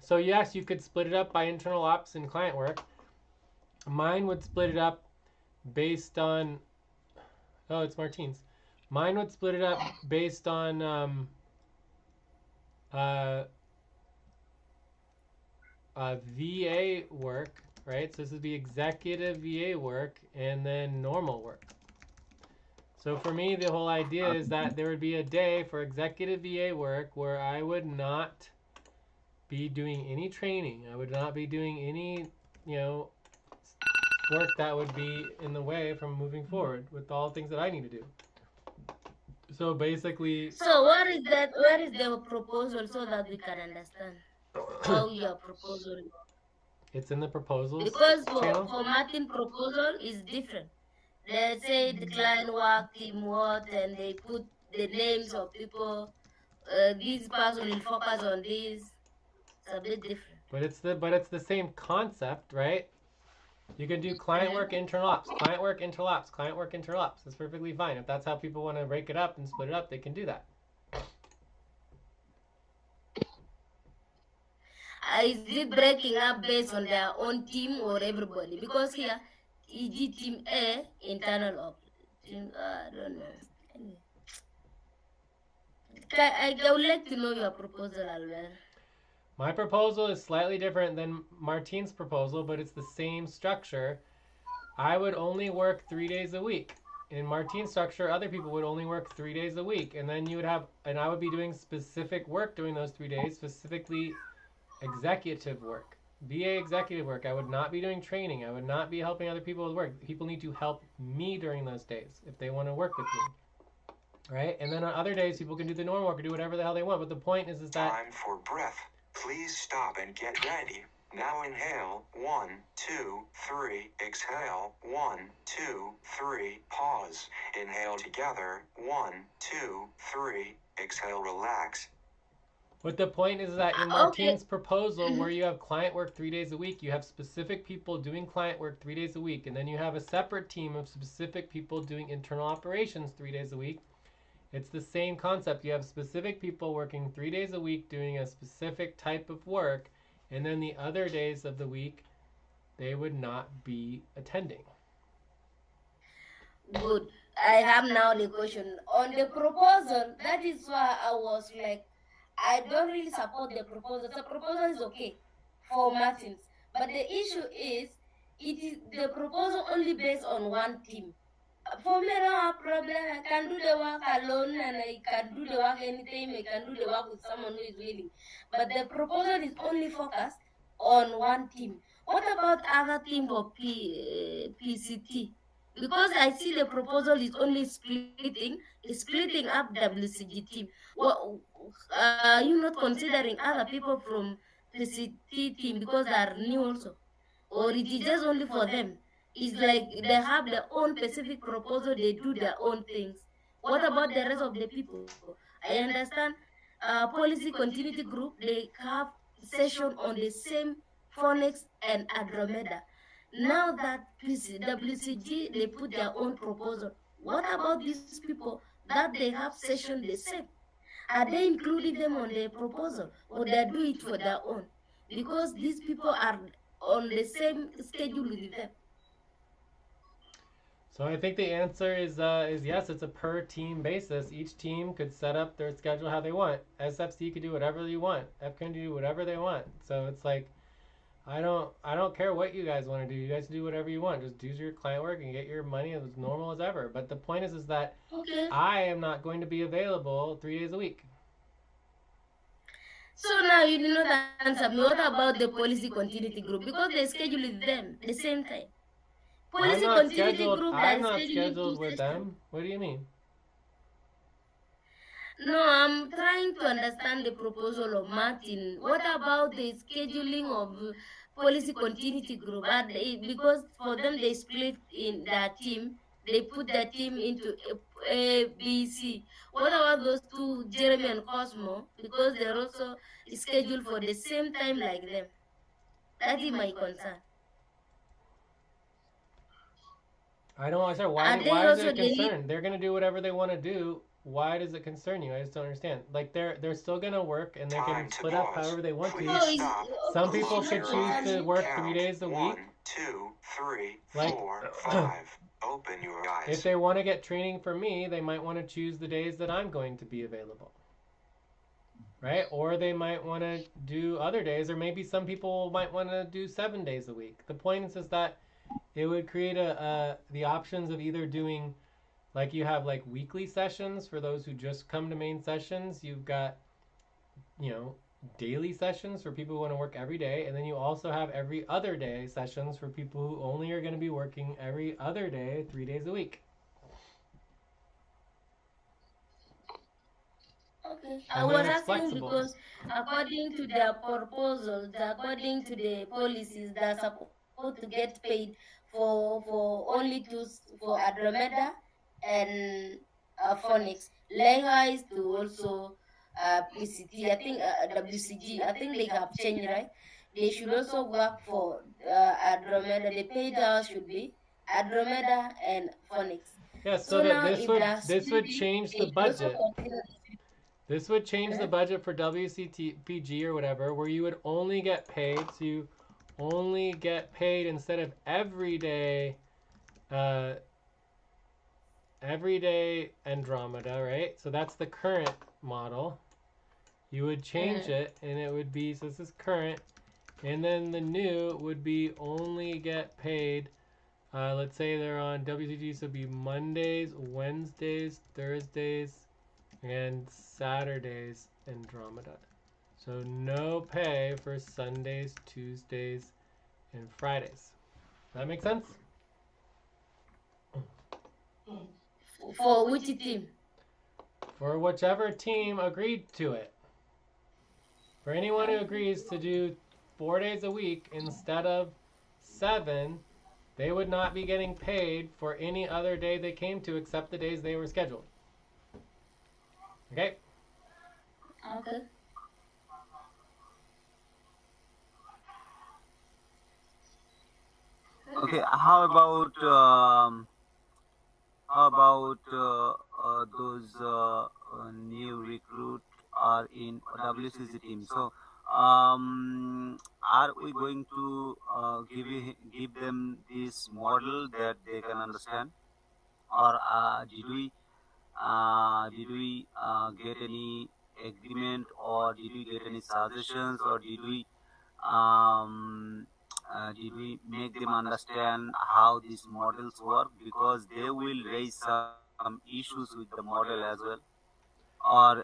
So yes, you could split it up by internal ops and client work. Mine would split it up based on, oh, it's Martine's. Mine would split it up based on VA work, right? So this would be executive VA work and then normal work. So for me, the whole idea is that there would be a day for executive VA work where I would not be doing any training. I would not be doing any, work that would be in the way from moving forward with all the things that I need to do. So basically... So what is that? Where is the proposal so that we can understand how your proposal? It's in the proposals Because channel. for Martin proposal is different. They say the client work, team what, and they put the names of people this person will focus on this. It's a bit different. But it's the same concept, right? You can do client Mhm. work, internal ops, client work, internal ops, client work, internal ops. That's perfectly fine. If that's how people want to break it up and split it up, they can do that. Is it breaking up based on their own team or everybody? Because here, EG team A, internal op. Team, I don't know. Anyway, I would like to know your proposal, Albert. My proposal is slightly different than Martine's proposal, but it's the same structure. I would only work 3 days a week. In Martine's structure, other people would only work 3 days a week, and then you would have, and I would be doing specific work during those 3 days, specifically executive work, VA executive work. I would not be doing training. I would not be helping other people with work. People need to help me during those days if they want to work with me, right? And then on other days, people can do the normal work or do whatever the hell they want. But the point is that Time for breath. Please stop and get ready. Now inhale. 1, 2, 3. Exhale. 1, 2, 3. Pause. Inhale together. 1, 2, 3. Exhale. Relax. But the point is that in Okay. Martine's proposal, where you have client work 3 days a week, you have specific people doing client work 3 days a week, and then you have a separate team of specific people doing internal operations 3 days a week. It's the same concept. You have specific people working 3 days a week doing a specific type of work, and then the other days of the week, they would not be attending. Good. I have now the question on the proposal. That is why I was like, I don't really support the proposal. The proposal is okay for Martins, but the issue is it is the proposal only based on one team. For me, I don't have problem. I can do the work alone, and I can do the work anytime. I can do the work with someone who is willing. But the proposal is only focused on one team. What about other team for PCT? Because I see the proposal is only splitting up WCG team. What are you not considering other people from PCT team because they are new also, or it is just only for them? It's like they have their own specific proposal. They do their own things. What about the rest of the people? I understand. Policy continuity group, they have session on the same phonics and Andromeda. Now that WCG, they put their own proposal. What about these people that they have session the same? Are they including them on their proposal, or they do it for their own? Because these people are on the same schedule with them. So I think the answer is yes. It's a per team basis. Each team could set up their schedule how they want. SFC could do whatever you want. F can do whatever they want. So it's like I don't care what you guys want to do. You guys do whatever you want. Just do your client work and get your money as normal as ever. But the point is that Okay. I am not going to be available 3 days a week. So now you did not answer me. What about the policy continuity group? Because they schedule with them the same time. I'm Policy not continuity scheduled. group that I'm is not scheduling scheduled two with sessions. them. What do you mean? No, I'm trying to understand the proposal of Martin. What about the scheduling of policy continuity group? Because for them they split in their team, they put their team into A, B, C. What about those two, Jeremy and Cosmo? Because they're also scheduled for the same time like them. That is my concern. I don't understand. Are they Why is it also a the lead? concern? They're gonna do whatever they want to do. Why does it concern you? I just don't understand. Like they're still gonna work and they can Time to split up pause. however they want Please to. No, stop. Some okay, people Close could your choose eyes. to work Count. 3 days a 1, week. 2, 3, Like 4, 5. Open your eyes. if they want to get training from me, they might want to choose the days that I'm going to be available. Right? Or they might want to do other days, or maybe some people might want to do 7 days a week. The point is that it would create the options of either doing like you have like weekly sessions for those who just come to main sessions. You've got, you know, daily sessions for people who want to work every day, and then you also have every other day sessions for people who only are going to be working every other day 3 days a week. Okay. I And was then it's asking flexible. because according to their proposals, according to the policies, they're supposed to get paid for only for Andromeda and phonics. Likewise to also PCT. I think WCG. I think they have changed, right? They should also work for Andromeda. The paid hours should be Andromeda and Phonics. Yeah, so So that now, if they're this would splitting, change the they should also budget. consider. This would change the Uh-huh. budget for WCTPG or whatever, where you would only get paid. So you only get paid instead of uh, everyday Andromeda, right? So that's the current model. You would change Uh-huh. it, and it would be, so this is current, and then the new would be only get paid. Let's say they're on WCG, so it'd be Mondays, Wednesdays, Thursdays, and Saturdays Andromeda. So no pay for Sundays, Tuesdays, and Fridays. Does that make sense? For which team? For whichever team agreed to it. For anyone who agrees to do 4 days a week instead of 7, they would not be getting paid for any other day they came to except the days they were scheduled. Okay? Okay. Okay, how about those new recruit are in WCC team? So, are we going to give them this model that they can understand, or did we get any agreement, or did we get any suggestions, or um, did we make them understand how these models work, because they will raise some issues with the model as well, or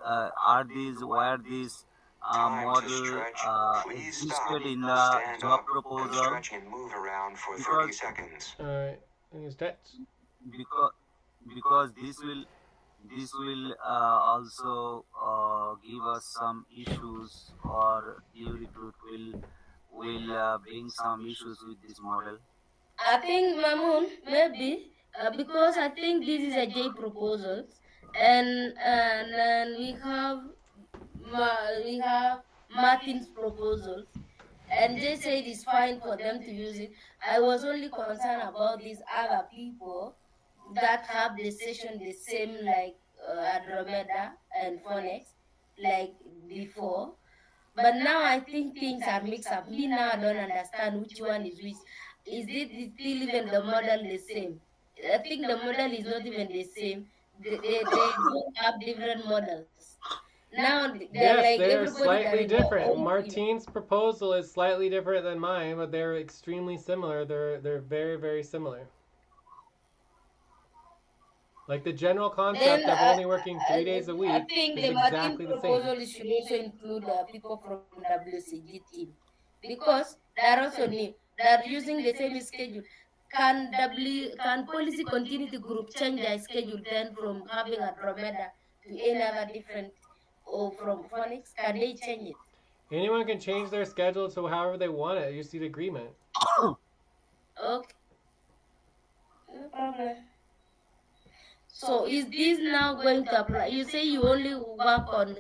were these Time to model stretch. Please stop. existed in the Stand job up and proposal, stretch and move around for 30 because seconds. Alright, stretch. because because this will also give us some issues, or new recruit will bring some issues with this model. I think Mamun maybe because I think this is a J proposals, and then we have Martin's proposals, and Jay said it's fine for them to use it. I was only concerned about these other people that have the session the same like Andromeda and Phoenix like before. But now I think things are mixed up. Me now I don't understand which one is which. Is still even the model the same? I think the model is not even the same. They don't have different models. Now they're Yes, like they are everybody they're slightly in their different. own team. Martine's proposal is slightly different than mine, but they're extremely similar. They're very, very similar. Like the general concept Then of only working 3 days a I week think is the Martin exactly the same. proposal should also include people from WCG team because they're also new. They're using the same schedule. Can policy continuity group change their schedule then from having Andromeda to any other different or from Phonics? Can they change it? Anyone can change their schedule to however they want it. You just need agreement. Okay, no problem. So is this now going to apply? You say you only work on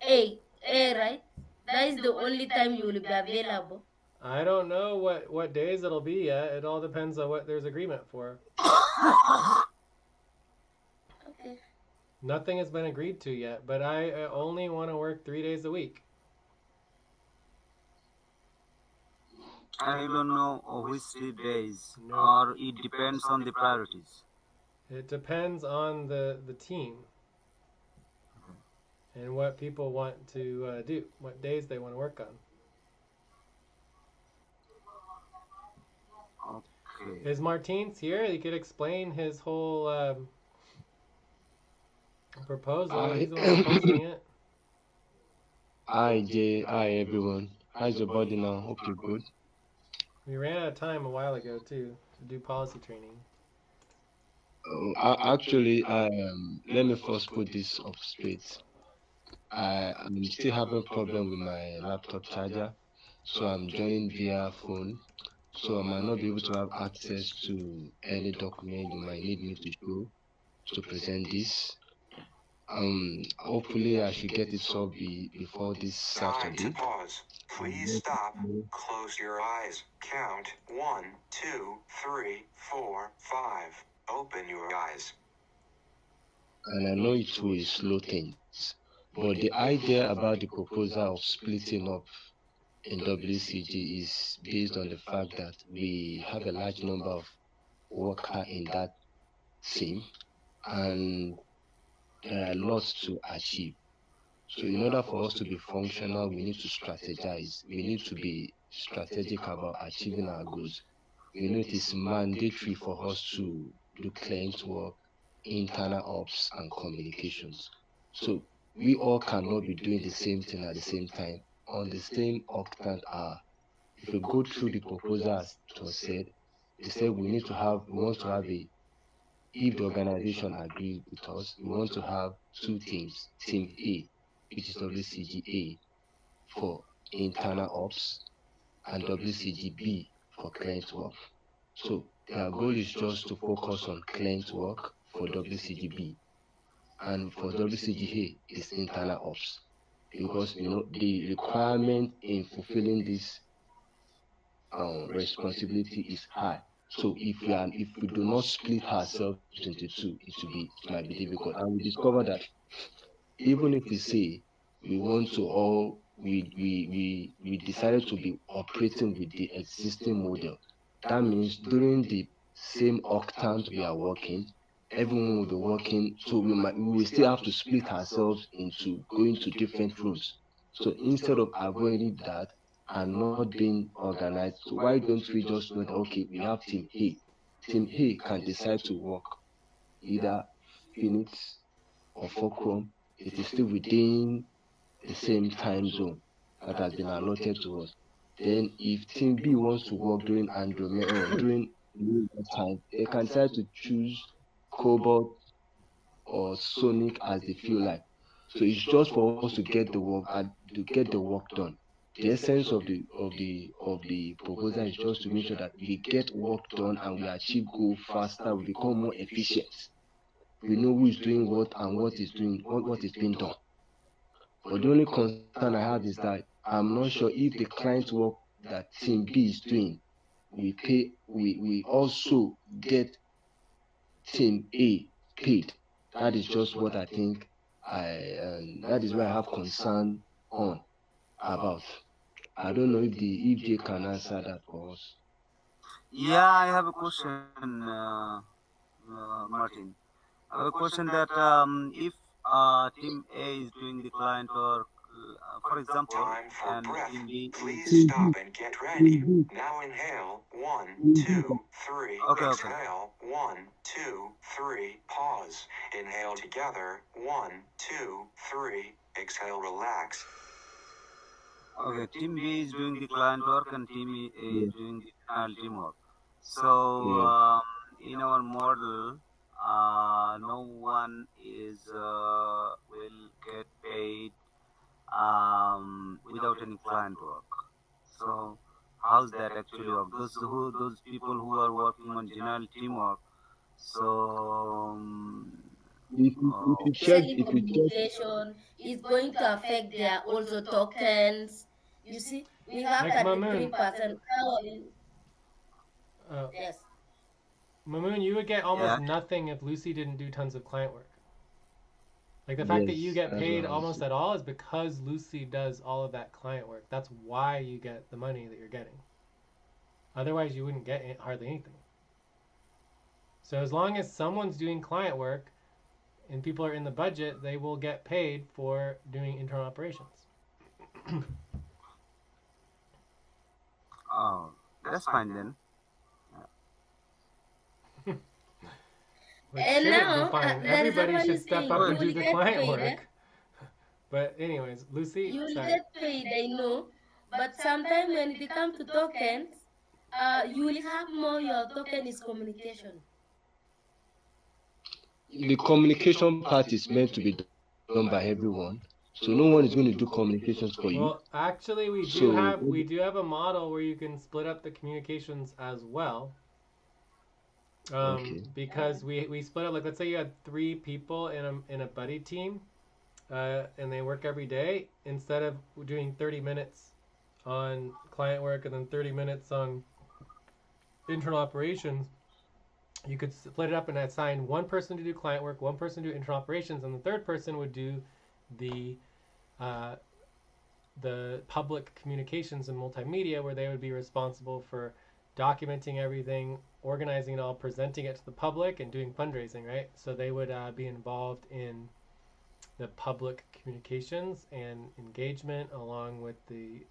A, right? That is the only time you will be available. I don't know what days it'll be yet. It all depends on what there's agreement for. Okay. Nothing has been agreed to yet, but I only want to work 3 days a week. I don't know which 3 days, No. or it depends on the priorities. It depends on the team and what people want to do, what days they want to work on. Okay. Is Martins here? He could explain his whole proposal. Hi, He's the one proposing it. hi Jay, hi everyone. How's your body now? Hope you're good. We ran out of time a while ago too to do policy training. Actually, let me first put this up straight. I'm still having problem with my laptop charger, so I'm joining via phone. So I might not be able to have access to any document you might need me to show to present this. Hopefully I should get it solved before this Time to Saturday. pause. Please stop. Close your eyes. Count 1, 2, 3, 4, 5. Open your eyes. And I know it will slow things, but the idea about the proposal of splitting up in WCG is based on the fact that we have a large number of workers in that team, and there are lots to achieve. So in order for us to be functional, we need to strategize. We need to be strategic about achieving our goals. We know it is mandatory for us to do client work, internal ops, and communications. So we all cannot be doing the same thing at the same time on the same octant hour. If you go through the proposal as it was said, they said we want to have a, if the organization agrees with us, we want to have two teams. Team A, which is WCGA for internal ops, and WCGB for client work. So their goal is just to focus on client work for WCGB, and for WCGA is internal ops, because the requirement in fulfilling this responsibility is high. So if we do not split ourselves into two, it might be difficult. And we discover that even if we say we want to all we decided to be operating with the existing model, that means during the same octant we are working, everyone will be working, so we will still have to split ourselves into going to different rooms. So instead of avoiding that and not being organized, so why don't we just know that okay, we have team A. Team A can decide to work either Phoenix or Fulcrum. It is still within the same time zone that has been allotted to us. Then if team B wants to work during Andromeda or during time, they can decide to choose Cobalt or Sonic as they feel like. So it's just for us to get the work done. The essence of the proposal is just to make sure that we get work done and we achieve goal faster, we become more efficient. We know who is doing what and what is being done. But the only concern I have is that I'm not sure if the client work that team B is doing, we also get team A paid. That is just what I think that is where I have concern on about. I don't know if they can answer that for us. Yeah, I have a question, Martin. I have a question that if team A is doing the client work, for example, Time for and breath. team B is Please stop and get ready. Now inhale. 1, 2, 3. okay. Exhale. 1, 2, 3. Pause. Inhale together. 1, 2, 3. Exhale. Relax. Okay, team B is doing the client work and team A is doing the final team work. So in our model, no one is will get paid without any client work. So how's that actually work? Those people who are working on general teamwork. So If you check, Especially if you check, communication is going to affect their also tokens. You see, we have Like Mamun, 33%. How are you? uh, Yes. Mamun, you would get almost yeah, nothing if Lucy didn't do tons of client work. Like the fact that you yes, get that's what paid I was almost at all is because Lucy does all of that client work. That's why you get the money that you're getting. Otherwise, you wouldn't get hardly anything. So as long as someone's doing client work and people are in the budget, they will get paid for doing internal operations. oh, that's fine then. Which And shouldn't be now fine. there is Everybody somebody should step saying up you and will do the get client paid. work. But anyways, Lucy, You will sorry. get paid, I know. But sometimes when it comes to tokens, you will have more. Your token is communication. The communication part is meant to be done by everyone, so no one is going to do communications for you. Well, actually, So we do have a model where you can split up the communications as well. Okay. Because we split up. Like, let's say you had 3 people in a buddy team, and they work every day. Instead of doing 30 minutes on client work and then 30 minutes on internal operations, you could split it up and assign one person to do client work, one person to do internal operations, and the third person would do the uh, the public communications and multimedia, where they would be responsible for documenting everything, organizing it all, presenting it to the public, and doing fundraising, right? So they would be involved in the public communications and engagement, along with the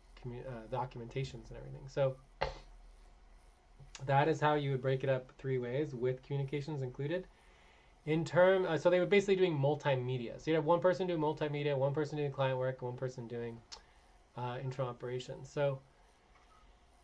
documentations and everything. So that is how you would break it up 3 ways, with communications included. So they were basically doing multimedia. So you'd have one person doing multimedia, one person doing client work, one person doing internal operations. So,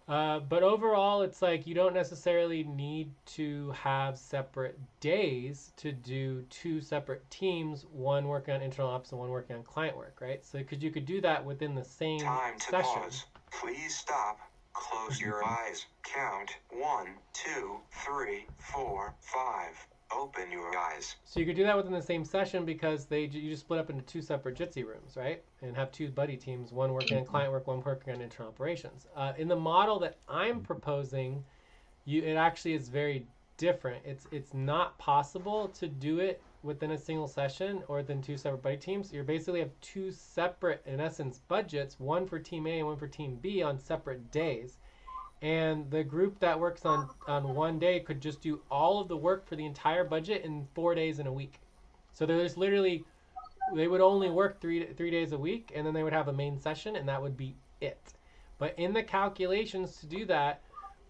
but overall, it's like you don't necessarily need to have separate days to do 2 separate teams, one working on internal ops and one working on client work, right? So, because you could do that within the same Time to session. pause. Please stop. Close your eyes. Count 1, 2, 3, 4, 5. Open your eyes. So you could do that within the same session, because you just split up into 2 separate Jitsi rooms, right? And have 2 buddy teams, one working on client work, one working on internal operations. In the model that I'm proposing, it actually is very different. It's not possible to do it within a single session or within 2 separate buddy teams. You basically have 2 separate, in essence, budgets, one for team A and one for team B, on separate days. And the group that works on one day could just do all of the work for the entire budget in 4 days in a week. So there's literally, they would only work three days a week, and then they would have a main session, and that would be it. But in the calculations to do that,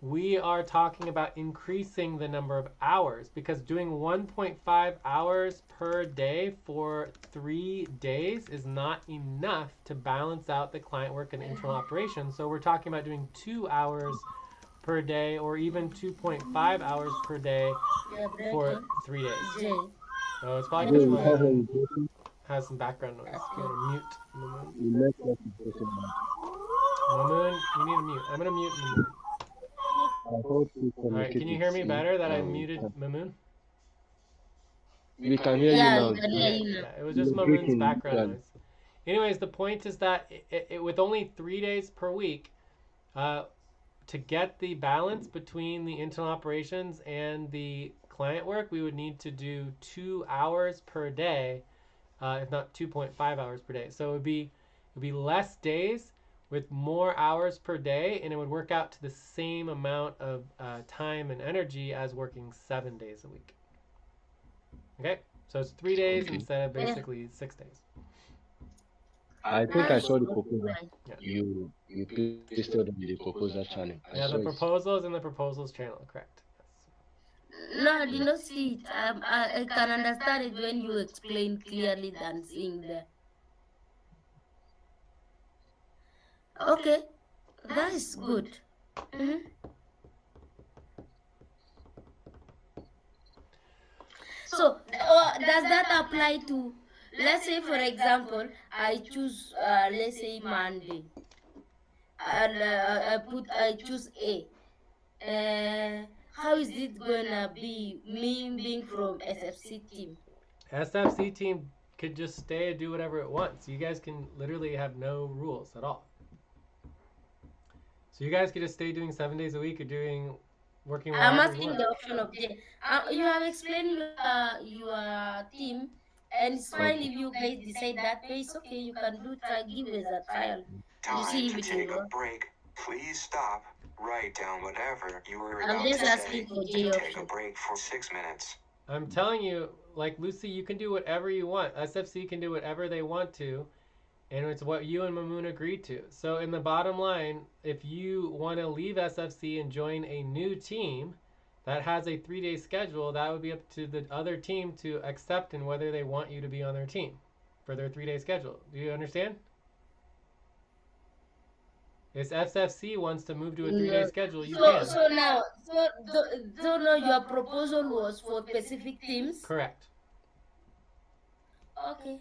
we are talking about increasing the number of hours, because doing 1.5 hours per day for 3 days is not enough to balance out the client work and internal operations. So we're talking about doing 2 hours per day, or even 2.5 hours per day for 3 days. Jay. So it's probably Jay, because we can't hear Mamun you. Jason. has some background noise. You want to mute Mamun? You left us in Jason. Mamun, you need to mute. I'm going to mute Mamun. I hope you All right, can you hear me better that I muted Mamun? We can hear you Yeah, now. we can hear you now. Yeah, it was just You're Mamun's breaking background down. noise. Anyways, the point is that with only 3 days per week, to get the balance between the internal operations and the client work, we would need to do 2 hours per day, if not 2.5 hours per day. So it would be less days with more hours per day, and it would work out to the same amount of time and energy as working 7 days a week. Okay, so it's 3 days Okay. instead of basically 6 days. I think I saw the proposal. Yeah. You pasted on the proposal channel. I Yeah, saw the it. proposals in the proposals channel, correct. Yes. No, I did not see it. I can understand it when you explain clearly than seeing there. Okay, that is good. Mhm. So, does that apply to, let's say, for example, I choose, let's say, Monday, and I choose A. How is it gonna be me being from SFC team? SFC team could just stay and do whatever it wants. You guys can literally have no rules at all. So you guys could just stay doing 7 days a week, or working I'm wherever you asking want. the option of J. You have explained your team, and it's fine if you guys decide that way. It's okay. You can give it as a trial. You see Time if to it take will a work. break. Please stop. Write down whatever you were I'm about just to say. asking for J Take a option. break for 6 minutes. I'm telling you, like Lucy, you can do whatever you want. SFC can do whatever they want to, and it's what you and Mamun agreed to. So in the bottom line, if you want to leave SFC and join a new team that has a 3-day schedule, that would be up to the other team to accept and whether they want you to be on their team for their 3-day schedule. Do you understand? If SFC wants to move to a 3-day schedule, you can. So now, your proposal was for specific teams. Correct. Okay.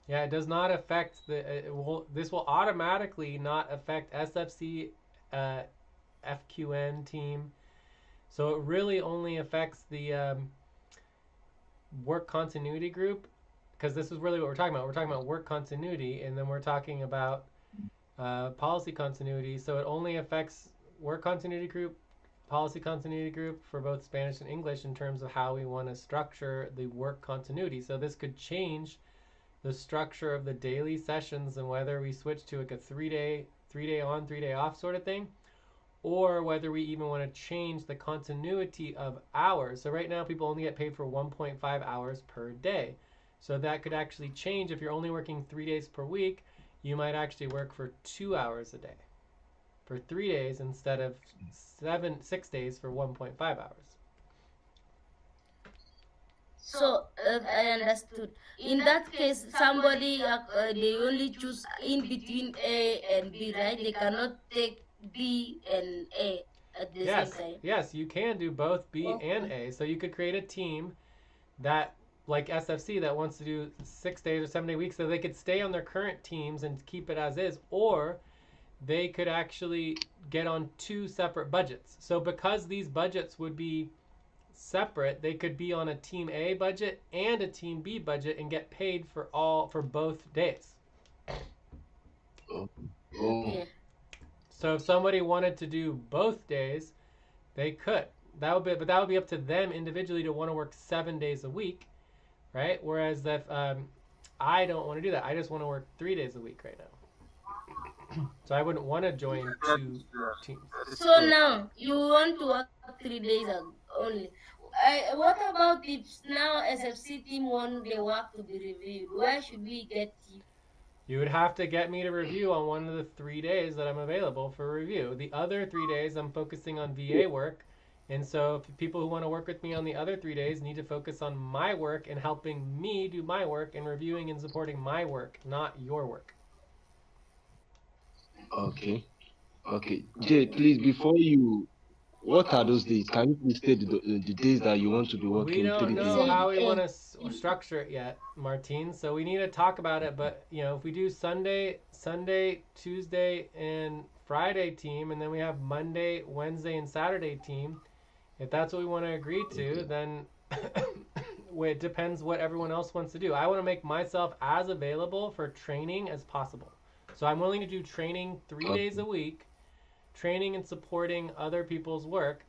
Yeah, it does not affect this will automatically not affect SFC, FQN team, So it really only affects the work continuity group, because this is really what we're talking about. We're talking about work continuity, and then we're talking about policy continuity. So it only affects work continuity group, policy continuity group for both Spanish and English in terms of how we want to structure the work continuity. So this could change the structure of the daily sessions and whether we switch to like a three day on, 3 day off sort of thing, or whether we even want to change the continuity of hours. So right now people only get paid for 1.5 hours per day. So that could actually change. If you're only working 3 days per week, you might actually work for 2 hours a day for 3 days instead of 6 days for 1.5 hours. So I understood. In that case, somebody they only choose in between A and B, right? They cannot take B and A at the same time. Yes, you can do both B and Okay. A. So you could create a team that, like SFC, that wants to do 6 days or 7 day weeks, so they could stay on their current teams and keep it as is, or they could actually get on two separate budgets. So because these budgets would be separate, they could be on a team A budget and a team B budget and get paid for both days. Oh, Okay. So if somebody wanted to do both days, they could. But that would be up to them individually to want to work 7 days a week, right? Whereas if I don't want to do that, I just want to work 3 days a week right now. So I wouldn't want to join two teams. So now you want to work 3 days only. What about if now SFC team want the work to be reviewed? Where should we get you? You would have to get me to review on one of the 3 days that I'm available for review. The other 3 days, I'm focusing on VA work. And so if people who want to work with me on the other 3 days need to focus on my work and helping me do my work and reviewing and supporting my work, not your work. okay. Okay. Jay, please, before you, what are those days? Can you please state the days that you want to be We working don't 3 days? know how we Say want to structure it yet, Martine. So we need to talk about it. But if we do Sunday, Tuesday, and Friday team, and then we have Monday, Wednesday, and Saturday team, if that's what we want to agree to, Okay. then it depends what everyone else wants to do. I want to make myself as available for training as possible. So I'm willing to do training 3 days Okay. a week, training and supporting other people's work,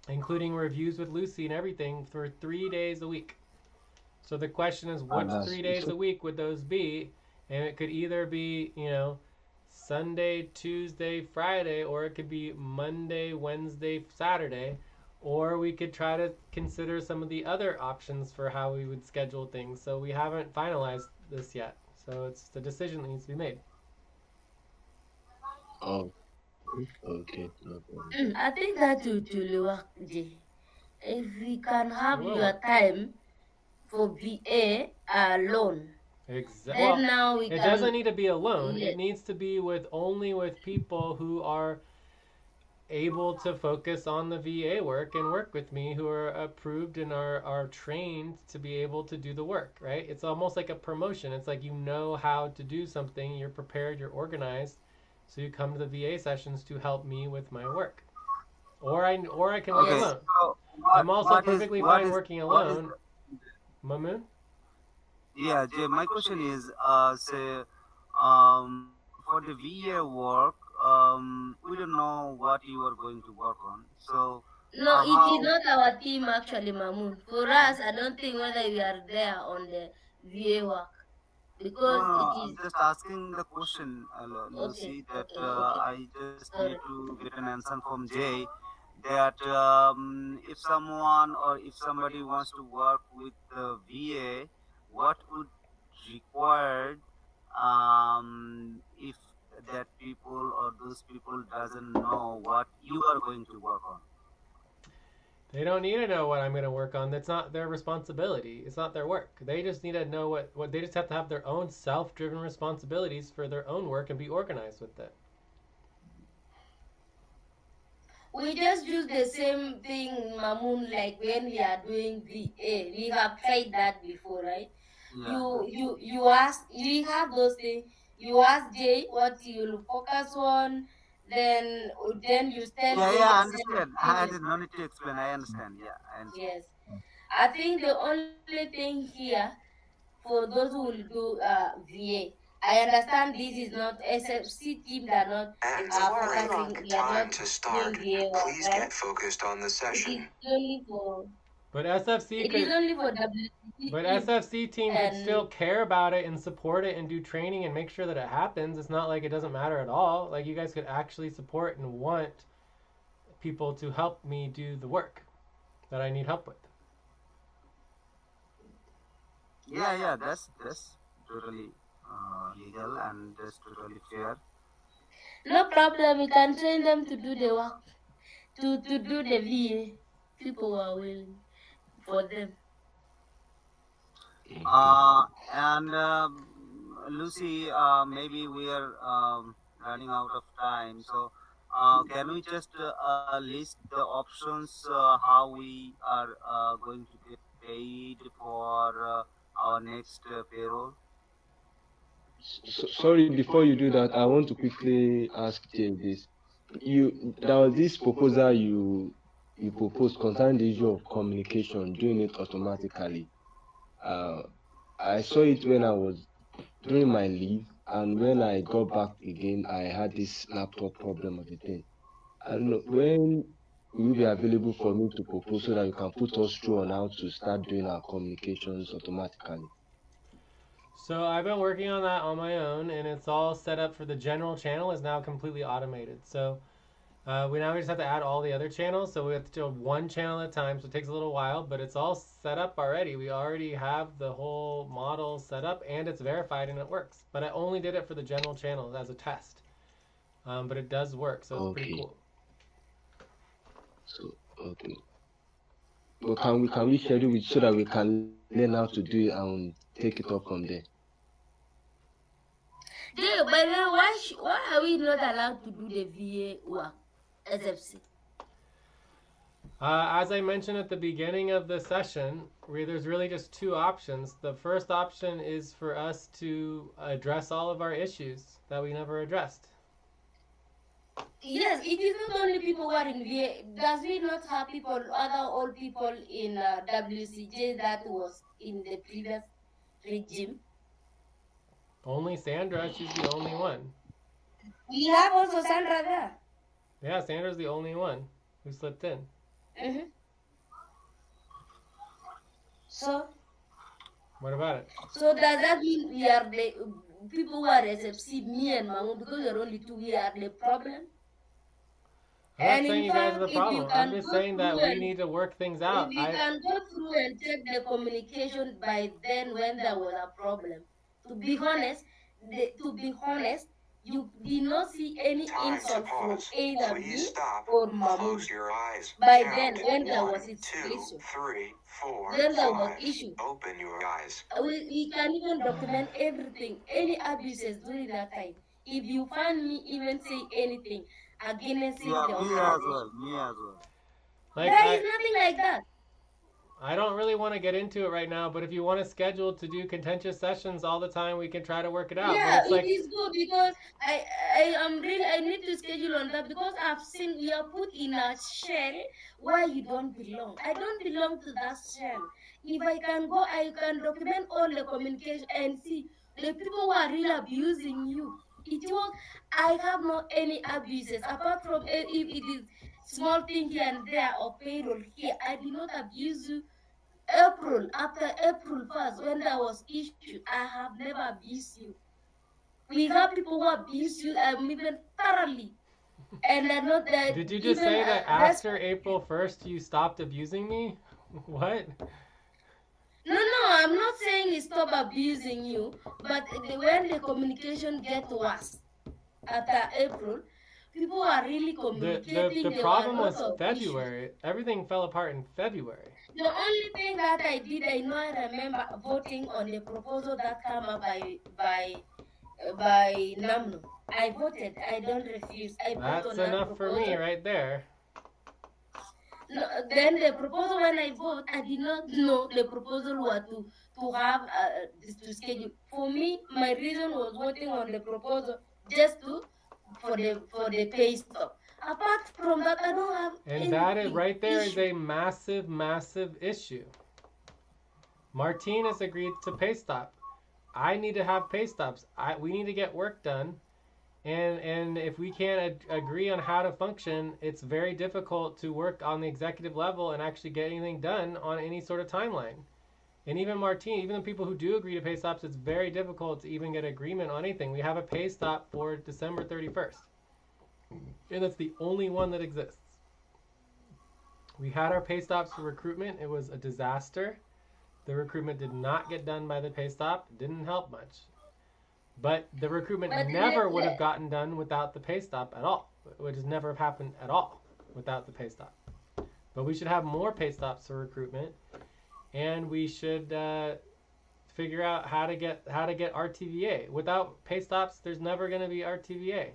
including reviews with Lucy and everything for 3 days a week. So the question is, which And that's 3 days so. a week would those be? And it could either be, Sunday, Tuesday, Friday, or it could be Monday, Wednesday, Saturday, or we could try to consider some of the other options for how we would schedule things. So we haven't finalized this yet. So it's the decision that needs to be made. Oh, okay. No problem. I think that will work, Jay. If we can have It will your work. time for VA alone, then Well, now we it doesn't can. need to be alone. Yes. It needs to be only with people who are able to focus on the VA work and work with me, who are approved and are trained to be able to do the work, right? It's almost like a promotion. It's like you know how to do something, you're prepared, you're organized, so you come to the VA sessions to help me with my work. Or I can work Okay. alone. So I'm also perfectly fine working what is alone. Mamun? yeah, Jay, my question is say for the VA work, we don't know what you are going to work on. So No, it is how not our team actually, Mamun. For us, I don't think whether we are there on the VA work no, because no, it no, I'm is just asking the question, okay, Lucy, that okay. I just need Sorry. to get an answer from Jay that if someone or if somebody wants to work with the VA, what would required if that people or those people doesn't know what you are going to work on? They don't need to know what I'm going to work on. That's not their responsibility. It's not their work. They just need to know what they just have to have their own self-driven responsibilities for their own work and be organized with it. We just use the same thing, Mamun, like when we are doing VA. We have tried that before, right? Yeah. You ask, we have those things. You ask Jay what you'll focus on, then you start Yeah, doing yeah, I the same understand. I activity. did no need to explain. I understand. Yeah, I understand. Yes. I think the only thing here for those who will do VA, I understand this is not SFC team. They are not And the focusing. break They are not time to doing start. VA work, Please right? get focused on the It is session. only for But SFC it is could only for WCC But team, SFC team could and still care about it and support it and do training and make sure that it happens. It's not like it doesn't matter at all. Like you guys could actually support and want people to help me do the work that I need help with. Yeah, yeah, that's totally legal and that's totally fair. no problem. We can train them to do the work, to do the VA. People who are willing for them. Okay. And Lucy, maybe we are running out of time. So, can we just list the options how we are going to get paid for our next payroll? Sorry, before you do that, I want to quickly ask Jay this. There was this proposal you proposed concerning the issue of communication, doing it automatically. Uh, I saw it when I was during my leave, and when I got back again, I had this laptop problem of the thing. I don't know when will you be available for me to propose so that you can put us through on how to start doing our communications automatically. So I've been working on that on my own, and it's all set up for the general channel is now completely automated. So we just have to add all the other channels. So we have to do one channel at a time. So it takes a little while, but it's all set up already. We already have the whole model set up, and it's verified and it works. But I only did it for the general channels as a test. But it does work, so it's pretty Okay, cool. so okay. But can we schedule it so that we can learn how to do it and take it up from there? Yeah, but then why are we not allowed to do the VA work? SFC. As I mentioned at the beginning of the session, there's really just two options. The first option is for us to address all of our issues that we never addressed. Yes, it is not only people who are in VA. Does we not have people, other old people in WCJ that was in the previous regime? Only Sandra, she's the only one. We have also Sandra there. Yeah, Sandra's the only one who slipped in. Mm-hmm. So, What about it? so does that mean we are the people who are SFC, me and Mamun, because we are only two, we are the problem? I'm not And saying in you guys are fact, the if you problem. I'm can just go saying through that we and need to work things if out. we can go through and check the communication by then when there was a problem, to be honest, you did not see any Time to insult from pause. either Please me stop. or Mamun. Close your eyes. By then, Count. when there was 1, its 2, issue, 3, 4, when there was 5. issue, Open your eyes. we can even document everything, any abuses during that time. If you find me even say anything against Yeah, the me as organization, well. Me as well. Like there is nothing like that. I don't really want to get into it right now, but if you want to schedule to do contentious sessions all the time, we can try to work it out. But Yeah, it's it like is good because I am really I need to schedule on that because I've seen we are put in a shell where you don't belong. I don't belong to that shell. If I can go, I can document all the communication and see the people who are really abusing you. It was I have no any abuses apart from if it is small thing here and there or payroll here. I did not abuse you. After April 1st, when there was issue, I have never abused you. We have people who abuse you even thoroughly, and are not did you just even say that respect. after April 1st you stopped abusing me? What? No, I'm not saying stop abusing you, but when the communication get worse after April, people are really The communicating. There were a problem lot was of issues. February. Everything fell apart in February. The only thing that I did, I know I remember voting on the proposal that came up by Namno. I voted. I don't refuse. I vote That's on that enough for me proposal. right there. No, then the proposal when I vote, I did not know the proposal was to have this to schedule. For me, my reason was voting on the proposal just to for the pay stub. Apart from that, I don't have And that is anything right there is issue. a massive, massive issue. Martinez agreed to pay stop. I need to have pay stops. We need to get work done. And if we can't agree on how to function, it's very difficult to work on the executive level and actually get anything done on any sort of timeline. And even Martine, even the people who do agree to pay stops, it's very difficult to even get agreement on anything. We have a pay stop for December 31st. And that's the only one that exists. We had our pay stops for recruitment. It was a disaster. The recruitment did not get done by the pay stop. It didn't help much. But the recruitment But never would have gotten done without the pay stop at all. It would just never have happened at all without the pay stop. But we should have more pay stops for recruitment, and we should figure out how to get RTVA. Without pay stops, there's never going to be RTVA.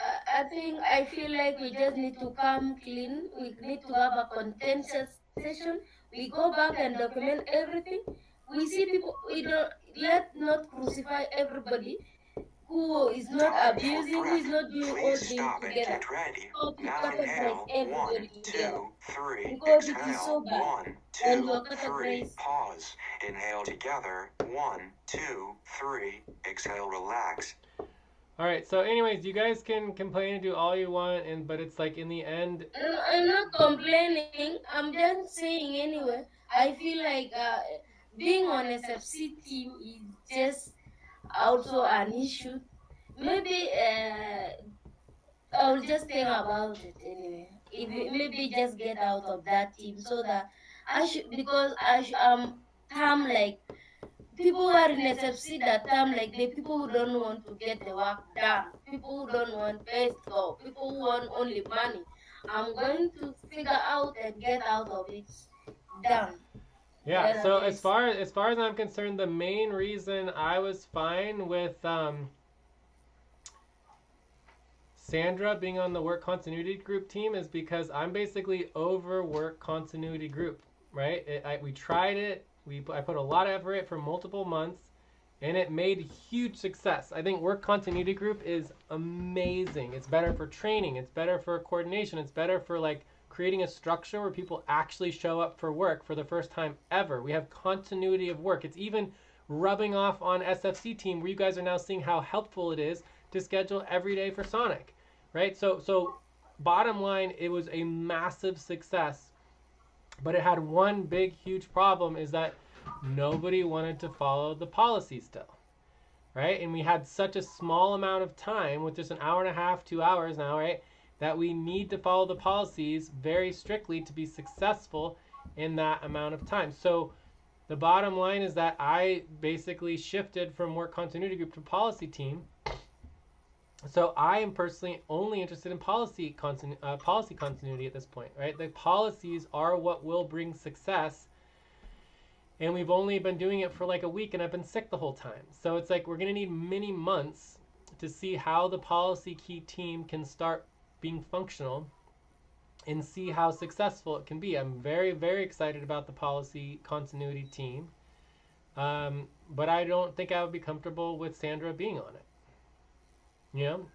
I feel like we just need to come clean. We need to have a contention session. We go back and document everything. We see people. We don't let not crucify everybody who is not Time for abusing, who is breath. not doing all Please things stop and together. get ready. How to Now categorize inhale. everybody 1, together 2, 3. because it is Exhale. so bad. 1, And 2, you're 3. categorized. Pause. Inhale together. 1, 2, 3. Exhale. Relax. All right. So, anyways, you guys can complain and do all you want, but it's like in the end. I'm not complaining. I'm just saying anyway. I feel like being on SFC team is just also an issue. Maybe I'll just think about it anyway. If maybe just get out of that team so that I should because term like people who are in SFC that term like the people who don't want to get the work done, people who don't want best go, people who want only money. I'm going to figure out and get out of it done. Yeah. There So it as is. far as I'm concerned, the main reason I was fine with Sandra being on the work continuity group team is because I'm basically over work continuity group, right? We tried it. I put a lot of effort in it for multiple months, and it made huge success. I think work continuity group is amazing. It's better for training. It's better for coordination. It's better for like creating a structure where people actually show up for work for the first time ever. We have continuity of work. It's even rubbing off on SFC team where you guys are now seeing how helpful it is to schedule every day for Sonic, right? So bottom line, it was a massive success, but it had one big huge problem is that nobody wanted to follow the policy still, right? And we had such a small amount of time with just an hour and a half, 2 hours now, right? That we need to follow the policies very strictly to be successful in that amount of time. So the bottom line is that I basically shifted from work continuity group to policy team. So I am personally only interested in policy continuity at this point, right? The policies are what will bring success, and we've only been doing it for like a week, and I've been sick the whole time. So it's like we're gonna need many months to see how the policy key team can start being functional and see how successful it can be. I'm very, very excited about the policy continuity team, but I don't think I would be comfortable with Sandra being on it. You know,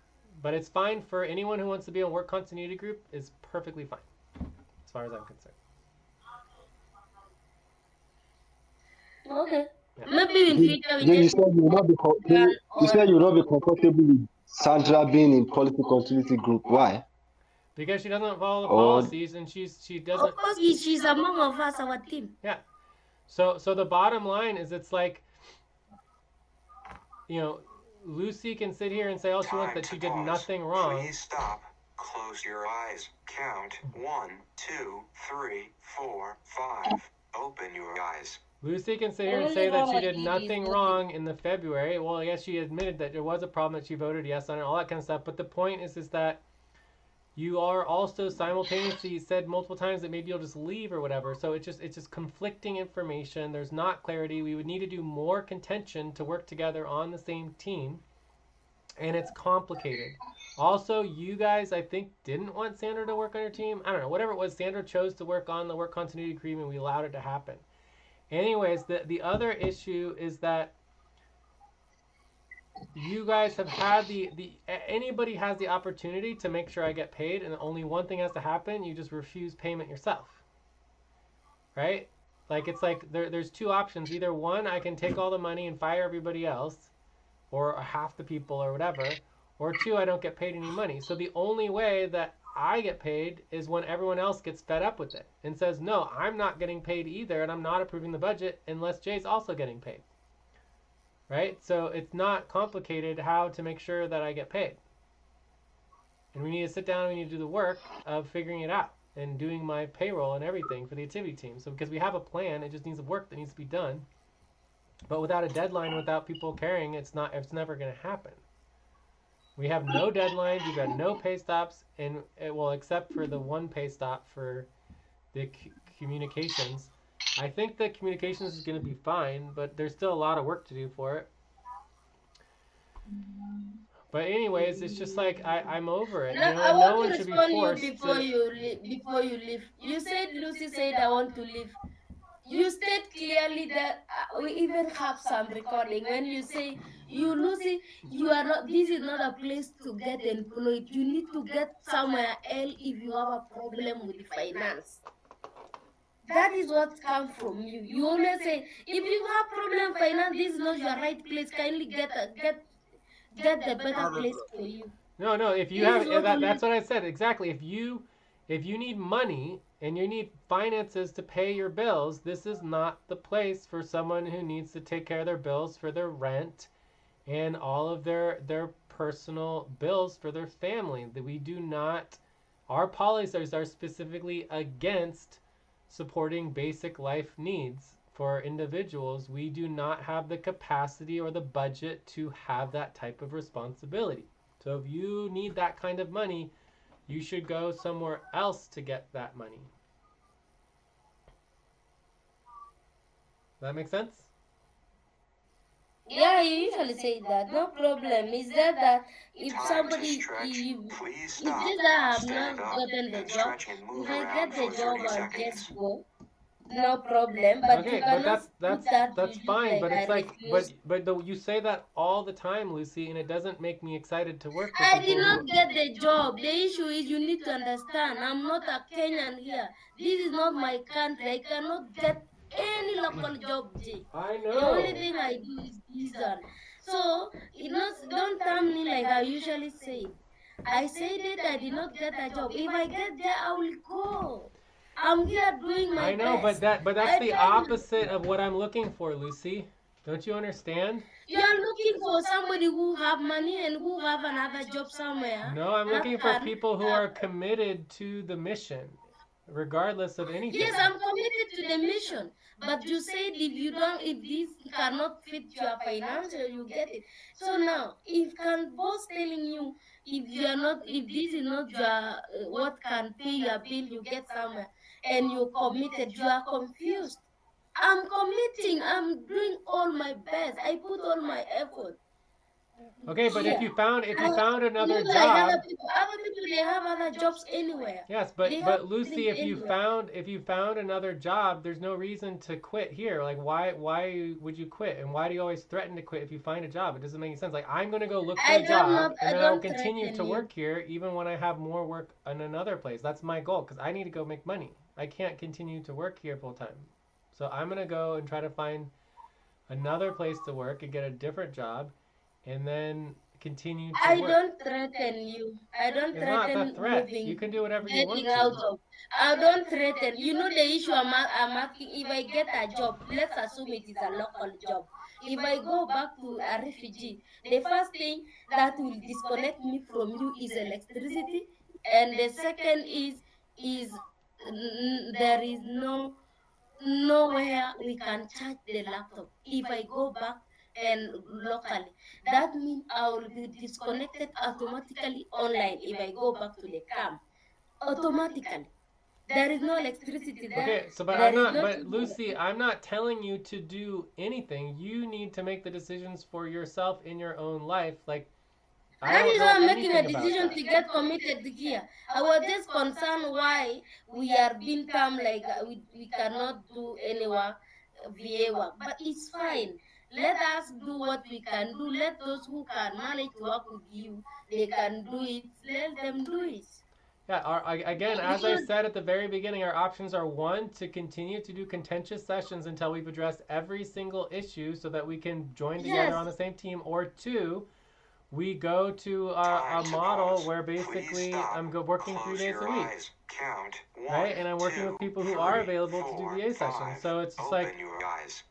but it's fine for anyone who wants to be on work continuity group is perfectly fine, as far as I'm concerned. Okay. Yeah. Maybe in future we Then you just said you will not be plan you said or you will not be comfortable with Sandra being in policy continuity group. Why? Because she doesn't follow the Or policies, and she of doesn't. course she's among of us, our team. Yeah. So the bottom line is it's like, you know, Lucy can sit here and say all she wants Time that to she did pause. nothing wrong. Please stop. Close your eyes. Count 1, 2, 3, 4, 5. Open your eyes. Lucy can sit here and Only say that wrong she I did did is nothing voting. wrong in the February. Well, yes, she admitted that there was a problem, that she voted yes on it, all that kind of stuff. But the point is that you are also simultaneously said multiple times that maybe you'll just leave or whatever. So it's just conflicting information. There's not clarity. We would need to do more contention to work together on the same team, and it's complicated. Also, you guys, I think, didn't want Sandra to work on your team. I don't know, whatever it was, Sandra chose to work on the work continuity agreement. We allowed it to happen. Anyways, the other issue is that you guys have had anybody has the opportunity to make sure I get paid, and only one thing has to happen. You just refuse payment yourself, right? Like it's like there's two options. Either one, I can take all the money and fire everybody else, or half the people or whatever, or two, I don't get paid any money. So the only way that I get paid is when everyone else gets fed up with it and says, no, I'm not getting paid either, and I'm not approving the budget unless Jay's also getting paid. Right? So it's not complicated how to make sure that I get paid. And we need to sit down and we need to do the work of figuring it out and doing my payroll and everything for the activity team. So because we have a plan, it just needs work that needs to be done. But without a deadline, without people caring, it's never going to happen. We have no deadlines, we've got no pay stops, and except for the one pay stop for the communications. I think the communications is going to be fine, but there's still a lot of work to do for it. But anyways, it's just like I'm over it. Now, You know, I and want no one to should be respond you forced before to. you leave. You said Lucy said I want to leave. You state clearly that we even have some recording when you say Lucy, you are not. This is not a place to get employed. You need to get somewhere else if you have a problem with the finance. That is what comes from you. You always say if you have problem finance, this is not your right place. Kindly get the better place for you. No, if you This is have what that's what I said exactly. If you need money and you need finances to pay your bills, this is not the place for someone who needs to take care of their bills for their rent and all of their personal bills for their family. That we do not, our policies are specifically against supporting basic life needs for individuals. We do not have the capacity or the budget to have that type of responsibility. So if you need that kind of money, you should go somewhere else to get that money. Does that make sense? Yeah, you usually say that. No problem. Is that if Time to somebody, stretch. if Please it's stop. just that I have Stand not up gotten the and job, stretch and move if I around get for the job, 30 I'll just seconds. go. No problem. But you Okay, but cannot put that you that's just fine. like But I it's like, refuse. you say that all the time, Lucy, and it doesn't make me excited to work for I did people not who. get the job. The issue is you need to understand. I'm not a Kenyan here. This is not my country. I cannot get any local job, Jay. I The only know. thing I do is this one. So don't tell me like I usually say. I said it. I did not get a job. If I get there, I will go. I'm here doing my I know, best. but that's I the tell you, opposite of what I'm looking for, Lucy. Don't you understand? you are looking for somebody who have money and who have another job somewhere No, I'm that looking for can. people who are committed to the mission, regardless of anything. Yes, I'm committed to the mission. But you said if this cannot fit your financial, you get it. So now, if can boss telling you if this is not your what can pay your bill, you get somewhere, and you're committed, you are confused. I'm committing. I'm doing all my best. I put all my effort. Okay, but if Here. you found another Not like job. other people they have other jobs anywhere. Yes, They but have Lucy, everything anywhere. if you found another job, there's no reason to quit here. Like why would you quit? And why do you always threaten to quit if you find a job? It doesn't make any sense. Like I'm gonna go look for a job, and I then I'll don't continue threaten to you. work here even when I have more work in another place. That's my goal because I need to go make money. I can't continue to work here full time. So I'm gonna go and try to find another place to work and get a different job, and then continue to I work. don't threaten you. I don't It's not a threaten threat. You moving, can do whatever you want getting to. out of. I don't threaten. You know the issue I'm asking. If I get a job, let's assume it is a local job. If I go back to a refugee, the first thing that will disconnect me from you is electricity, and the second is there is nowhere we can charge the laptop. If I go back and locally, that means I will be disconnected automatically online if I go back to the camp. Automatically. There is no electricity there. Okay, so but There I'm is not, no but Lucy, I'm not telling you to do anything. You need to make the decisions for yourself in your own life. Like I that don't is know why I'm making a anything about decision that. to get committed here. I was just concerned why we are being termed like we cannot do any work, VA work. But it's fine. Let us do what we can do. Let those who can manage to work with you, they can do it. Let them do it. Yeah, again, as I Because said at the very beginning, our options are one, to continue to do contentious sessions until we've addressed every single issue so that we can join together yes, on the same team, or two, we go to Time a to model pause. where Please basically stop. I'm working 3 Close days a your week, eyes. Count. 1, right? And I'm working 2, with people who are 3, available to do 4, VA sessions. 5. So it's just Open like, your eyes.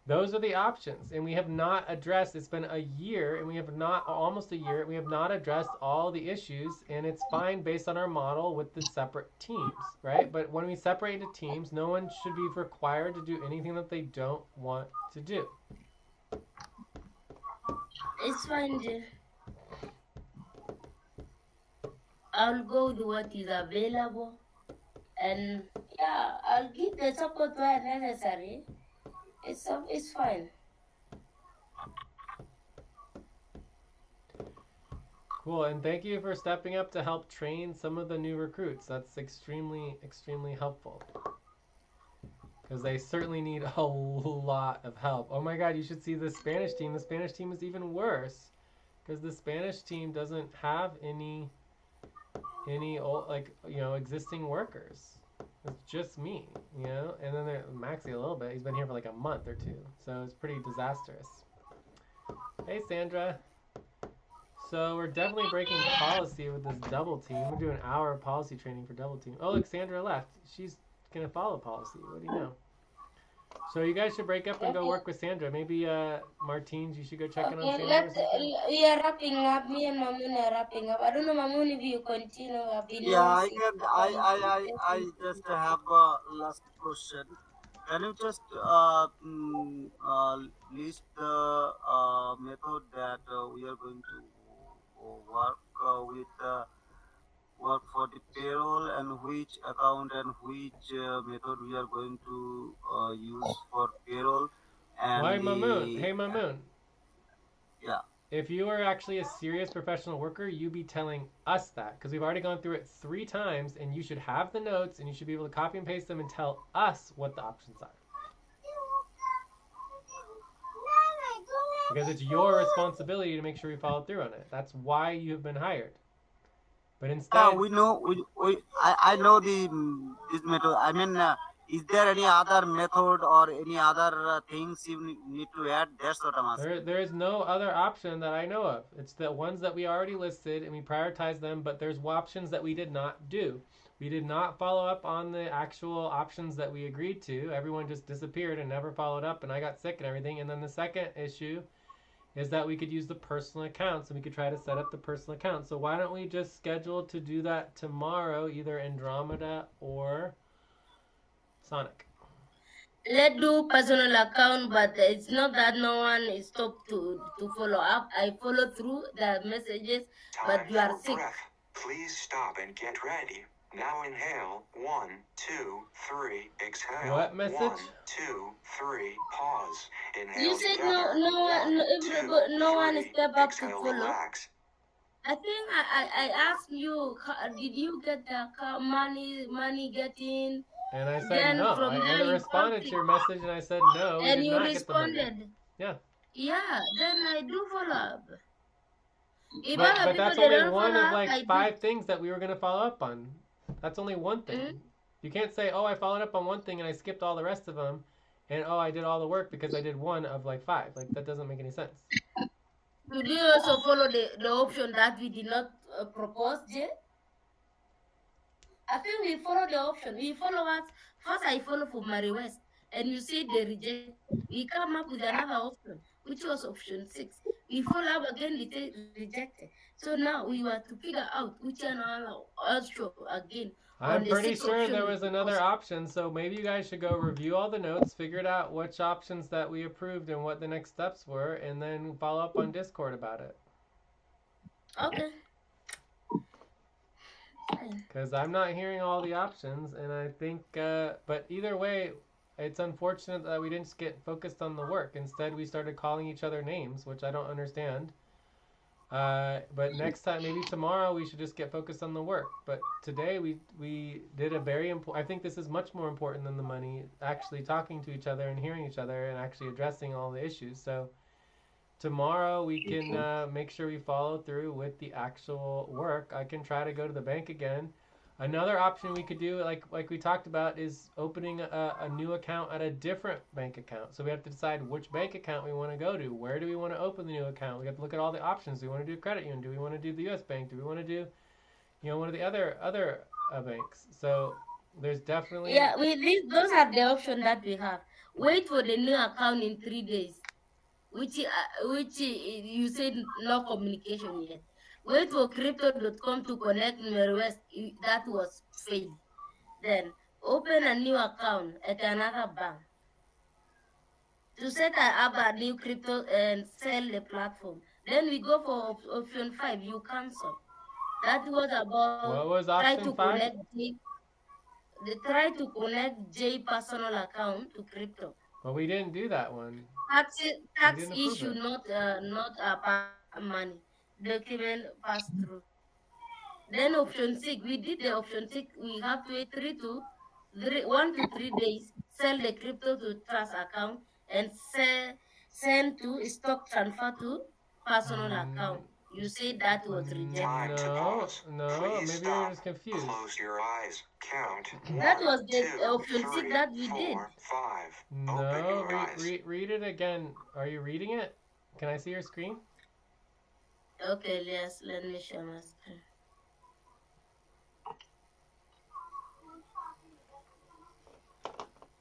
those are the options, and we have not addressed. It's been a year, and we have not almost a year. We have not addressed all the issues, and it's fine based on our model with the separate teams, right? But when we separate into teams, no one should be required to do anything that they don't want to do. it's fine. I'll go with what is available, and yeah, I'll give the support where necessary. It's fine. Cool, and thank you for stepping up to help train some of the new recruits. That's extremely, extremely helpful. Because they certainly need a lot of help. Oh my god, you should see the Spanish team. The Spanish team is even worse. Because the Spanish team doesn't have any existing workers. It's just me, and then Maxie a little bit. He's been here for like a month or two, so it's pretty disastrous. Hey Sandra. So we're definitely breaking policy with this double team. We're doing an hour of policy training for double team. Oh look, Sandra left. She's gonna follow policy. What do you know? So you guys should break up and go Okay. work with Sandra. Maybe Martins, you should go check in on Okay, Sandra or something. we are wrapping up. Me and Mamun are wrapping up. I don't know, Mamun, if you continue. I've been Yeah, here I since can. the conversation. I just have a last question. Can you just list the method that we are going to work with work for the payroll, and which account and which method we are going to use for payroll, Why and Mamoon? the Hey Mamoon. yeah. If you are actually a serious professional worker, you be telling us that, because we've already gone through it 3 times, and you should have the notes, and you should be able to copy and paste them and tell us what the options are. Because it's your responsibility to make sure we follow through on it. That's why you have been hired. But instead, We know. I know this method. I mean, is there any other method or any other things you need to add? That's what I'm asking. there is no other option that I know of. It's the ones that we already listed, and we prioritize them, but there's options that we did not do. We did not follow up on the actual options that we agreed to. Everyone just disappeared and never followed up, and I got sick and everything. And then the second issue is that we could use the personal accounts, and we could try to set up the personal accounts. So why don't we just schedule to do that tomorrow, either Andromeda or Sonic? Let's do personal account, but it's not that no one is stopped to follow up. I follow through the messages, but Time you are for sick. breath. Please stop and get ready. Now inhale. 1, 2, 3. Exhale. What message? 1, 2, 3. Pause. Inhale You said together. no one, 1, 2, everybody, no one 3. step up to Exhale. follow. Relax. I think I asked you, did you get the money getting? And I said Then no. from there I you responded to conflict, your message, and I said no, we and did you not get the money. responded. Yeah. Yeah, then I do follow up. If But other people that's they only don't one follow of up, like I do. 5 things that we were going to follow up on. That's only one thing. Mm? You can't say, oh, I followed up on one thing and I skipped all the rest of them, and oh, I did all the work because I did one of like 5. Like, that doesn't make any sense. Did you also follow the option that we did not propose, Jay? I think we follow the option. We follow what? First, I follow for my request, and you said they reject. We come up with another option, which was option 6. We follow up again, they rejected. So now we were to figure out which one also again on I'm the pretty 6th sure option. there was another option, so maybe you guys should go review all the notes, figure out which options that we approved and what the next steps were, and then follow up on Discord about it. Okay. Because I'm not hearing all the options, and I think, but either way, it's unfortunate that we didn't get focused on the work. Instead, we started calling each other names, which I don't understand. But next time, maybe tomorrow, we should just get focused on the work. But today we did a very important. I think this is much more important than the money. Actually talking to each other and hearing each other and actually addressing all the issues. So tomorrow we can make sure we follow through with the actual work. I can try to go to the bank again. Another option we could do, like we talked about, is opening a new account at a different bank account. So we have to decide which bank account we want to go to. Where do we want to open the new account? We have to look at all the options. Do we want to do credit union? Do we want to do the U.S. bank? Do we want to do, one of the other banks? So there's definitely Yeah, those are the options that we have. Wait for the new account in 3 days, which you said no communication yet. Wait for crypto.com to connect West. That was failed. Then open a new account at another bank to set up a new crypto and sell the platform. Then we go for option 5. You cancel. That was about what was try to option connect 5? J personal account to crypto. Well, we didn't do that one. We Tax didn't approve issue, it. not money. Document pass through. Then option 6, we did the option 6. We have to wait 1 to 3 days. Sell the crypto to trust account and send to stock transfer to personal account. You say that was rejected. Time to pause. No, Please maybe you're stop. just confused. Close your eyes. Count. That 1, was the 2, option 6 3, that we did. 4, 5. Open No, your eyes. read it again. Are you reading it? Can I see your screen? Okay, yes, let me share my screen.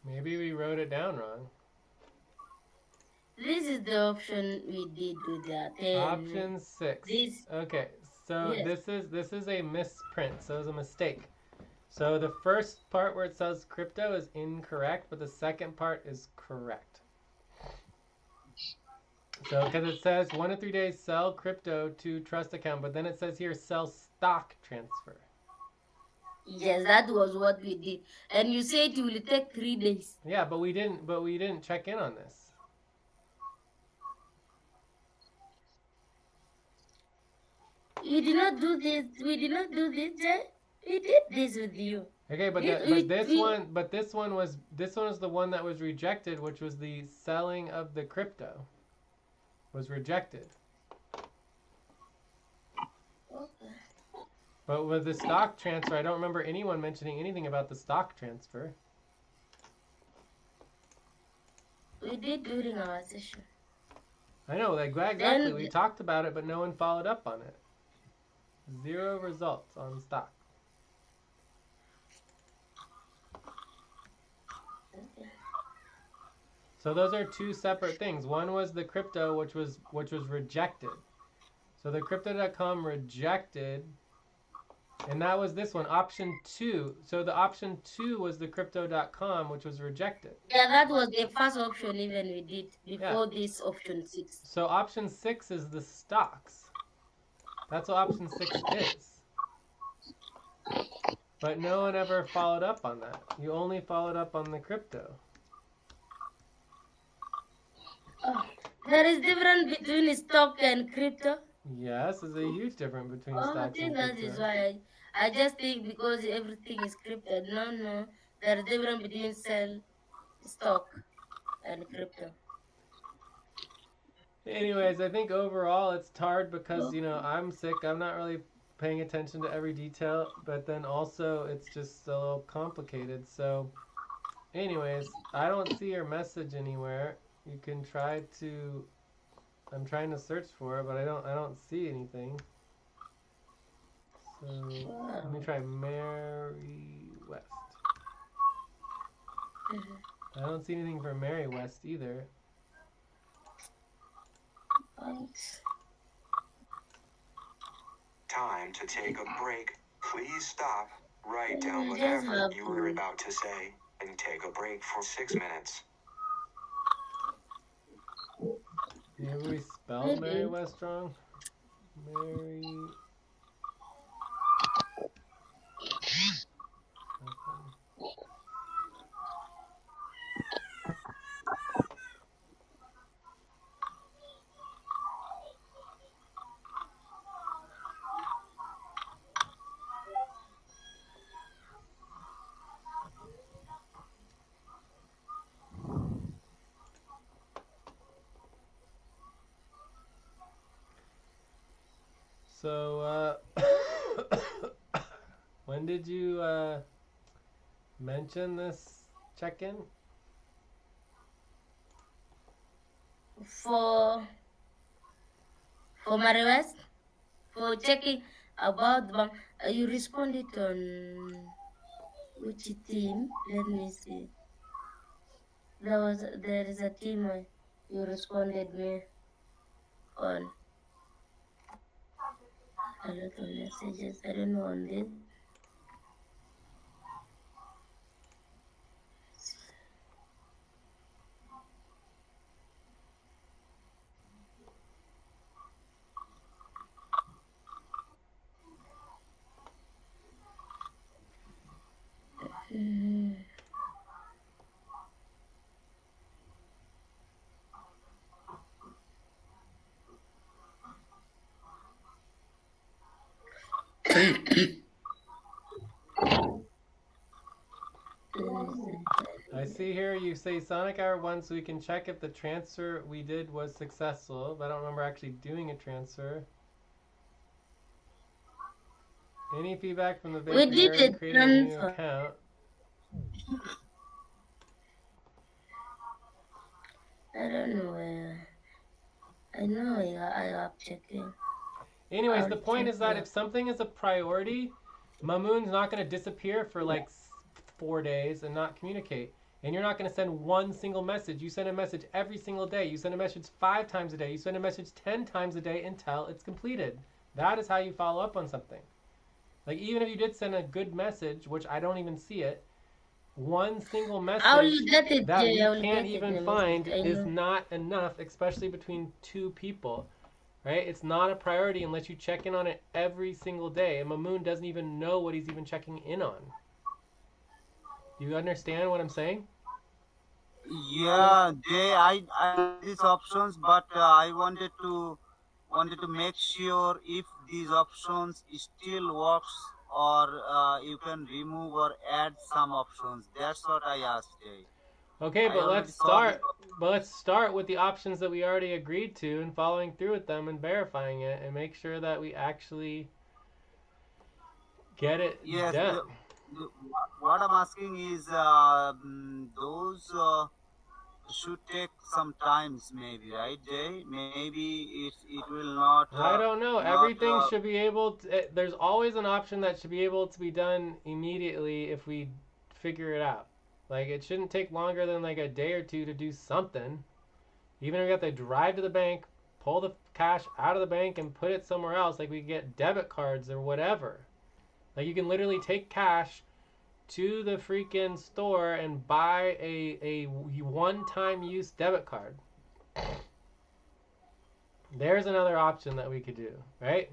Maybe we wrote it down wrong. This is the option we did with that. Option 6. This, Okay, so yes. this is a misprint. So it's a mistake. So the first part where it says crypto is incorrect, but the second part is correct. So because it says 1 to 3 days sell crypto to trust account, but then it says here sell stock transfer. Yes, that was what we did. And you said it will take 3 days. Yeah, but we didn't check in on this. We did not do this. We did not do this, Jay. We did this with you. Okay, but this one was the one that was rejected, which was the selling of the crypto was rejected. Okay. But with the stock transfer, I don't remember anyone mentioning anything about the stock transfer. We did during our session. I know, like exactly. We talked about it, but no one followed up on it. 0 results on stock. Okay. So those are two separate things. One was the crypto, which was rejected. So the crypto.com rejected, and that was this one, option 2. So the option 2 was the crypto.com, which was rejected. Yeah, that was the first option even we did before this option 6. So option 6 is the stocks. That's what option 6 is. But no one ever followed up on that. You only followed up on the crypto. Oh, there is difference between stock and crypto. Yes, there's a huge difference between stocks and crypto. I think that is why I just think because everything is crypto. No, there is difference between stock and crypto. Anyways, I think overall it's hard because, I'm sick. I'm not really paying attention to every detail, but then also it's just a little complicated. So, anyways, I don't see your message anywhere. You can try to. I'm trying to search for it, but I don't see anything. So let me try Mary West. I don't see anything for Mary West either. Time to take a break. Please stop. Write down whatever you were about to say and take a break for 6 minutes. Maybe we spelled Mary West wrong. Mary. So, when did you mention this check-in? For my request, for checking about the bank, you responded on which team? Let me see. There is a team you responded me on a lot of messages. I don't know on this. I see here you say Sonic Hour 1 so we can check if the transfer we did was successful, but I don't remember actually doing a transfer. Any feedback from the We bank did regarding a creating a new transfer. account? I don't know where. I know I have checking. Anyways, I'll the point check is that that. if something is a priority, Mamun's not going to disappear for like 4 days and not communicate. And you're not going to send one single message. You send a message every single day. You send a message 5 times a day. You send a message 10 times a day until it's completed. That is how you follow up on something. Like, even if you did send a good message, which I don't even see it, one single I will message get it, that we I will can't get it, even the find message. I is know. not enough, especially between 2 people. Right? It's not a priority unless you check in on it every single day. And Mamun doesn't even know what he's even checking in on. You understand what I'm saying? Yeah, I these options, but I wanted to make sure if these options still works, or you can remove or add some options. That's what I asked, Jay. Okay, I but already saw this. let's start with the options that we already agreed to and following through with them and verifying it and make sure that we actually get it Yes, done. the, what I'm asking is those should take some times, maybe, right, Jay? Maybe it will not I don't know. not. Everything should be able to, there's always an option that should be able to be done immediately if we figure it out. Like, it shouldn't take longer than like a day or two to do something. Even if we have to drive to the bank, pull the cash out of the bank and put it somewhere else, like we get debit cards or whatever. Like, you can literally take cash to the freaking store and buy a one-time use debit card. There's another option that we could do, right?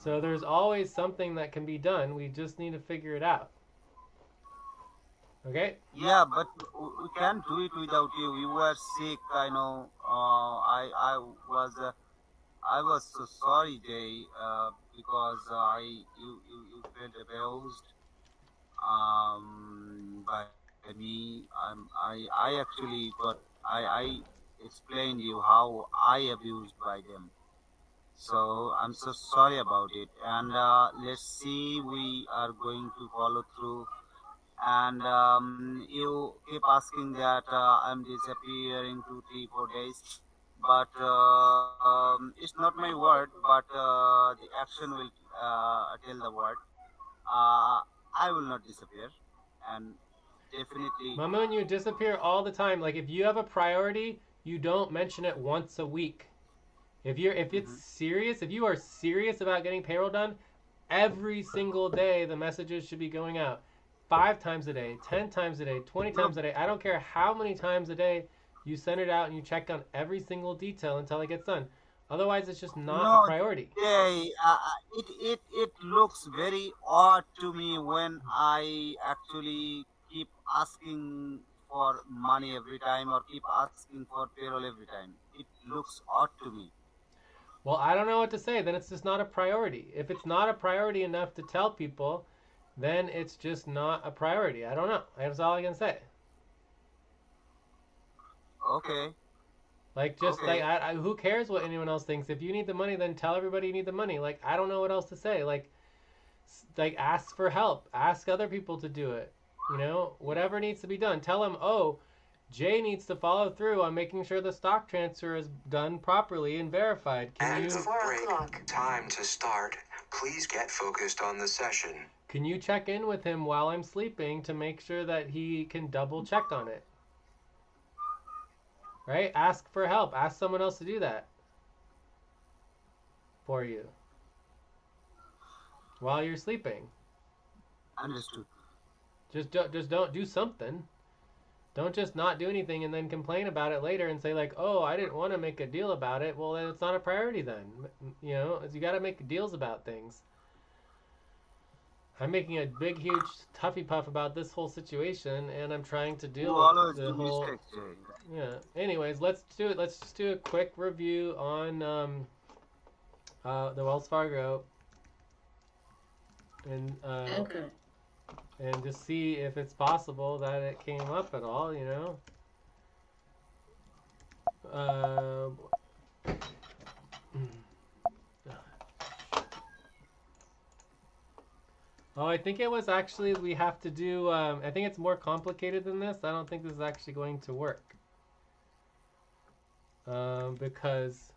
So there's always something that can be done. We just need to figure it out. Okay? Yeah, but we can't do it without you. You were sick, I know. I was so sorry, Jay, because you felt abused by me. I actually got I explained you how I abused by them. So I'm so sorry about it. And let's see, we are going to follow through. And you keep asking that I'm disappearing 2, 3, 4 days, but it's not my word, but the action will tell the word. I will not disappear, and definitely. Mamun, you disappear all the time. Like, if you have a priority, you don't mention it once a week. If it's Mhm. serious, if you are serious about getting payroll done, every single day the messages should be going out. 5 times a day, 10 times a day, 20 No, times a day. I don't care how many times a day you send it out and you check on every single detail until it gets done. Otherwise, it's just not a no, priority. Jay, it looks very odd to me when I actually keep asking for money every time, or keep asking for payroll every time. It looks odd to me. Well, I don't know what to say. Then it's just not a priority. If it's not a priority enough to tell people, then it's just not a priority. I don't know. That's all I can say. Okay, Like, just Okay. like, who cares what anyone else thinks? If you need the money, then tell everybody you need the money. Like, I don't know what else to say. Like ask for help. Ask other people to do it. You know, whatever needs to be done. Tell them, oh, Jay needs to follow through on making sure the stock transfer is done properly and verified. Can you... break. Time to start. Please get focused on the session. Can you check in with him while I'm sleeping to make sure that he can double check on it? Right? Ask for help. Ask someone else to do that for you while you're sleeping. Understood. Just don't do something. Don't just not do anything and then complain about it later and say like, oh, I didn't want to make a deal about it. Well, then it's not a priority then. You know, you got to make deals about things. I'm making a big, huge tuffy puff about this whole situation, and I'm trying to deal with the whole... mistakes, Jay. Yeah. Anyways, let's do it. Let's just do a quick review on the Wells Fargo, and Okay. and just see if it's possible that it came up at all. You know. Oh, I think it was actually, we have to do, I think it's more complicated than this. I don't think this is actually going to work. Because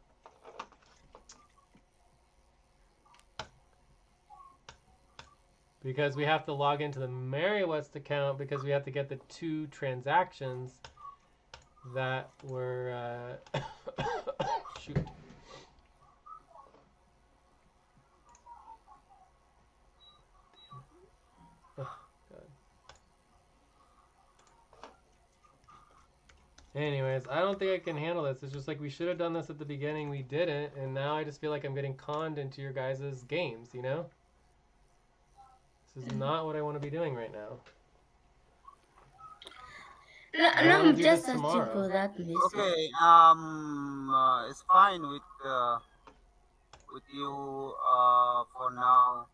we have to log into the Mary West account because we have to get the 2 transactions that were, shoot. Anyways, I don't think I can handle this. It's just like we should have done this at the beginning. We didn't, and now I just feel like I'm getting conned into your guys' games, you know? This is not what I want to be doing right now. No, I no, wanna I'm do just this asking tomorrow. for that message. Okay. It's fine with you for now.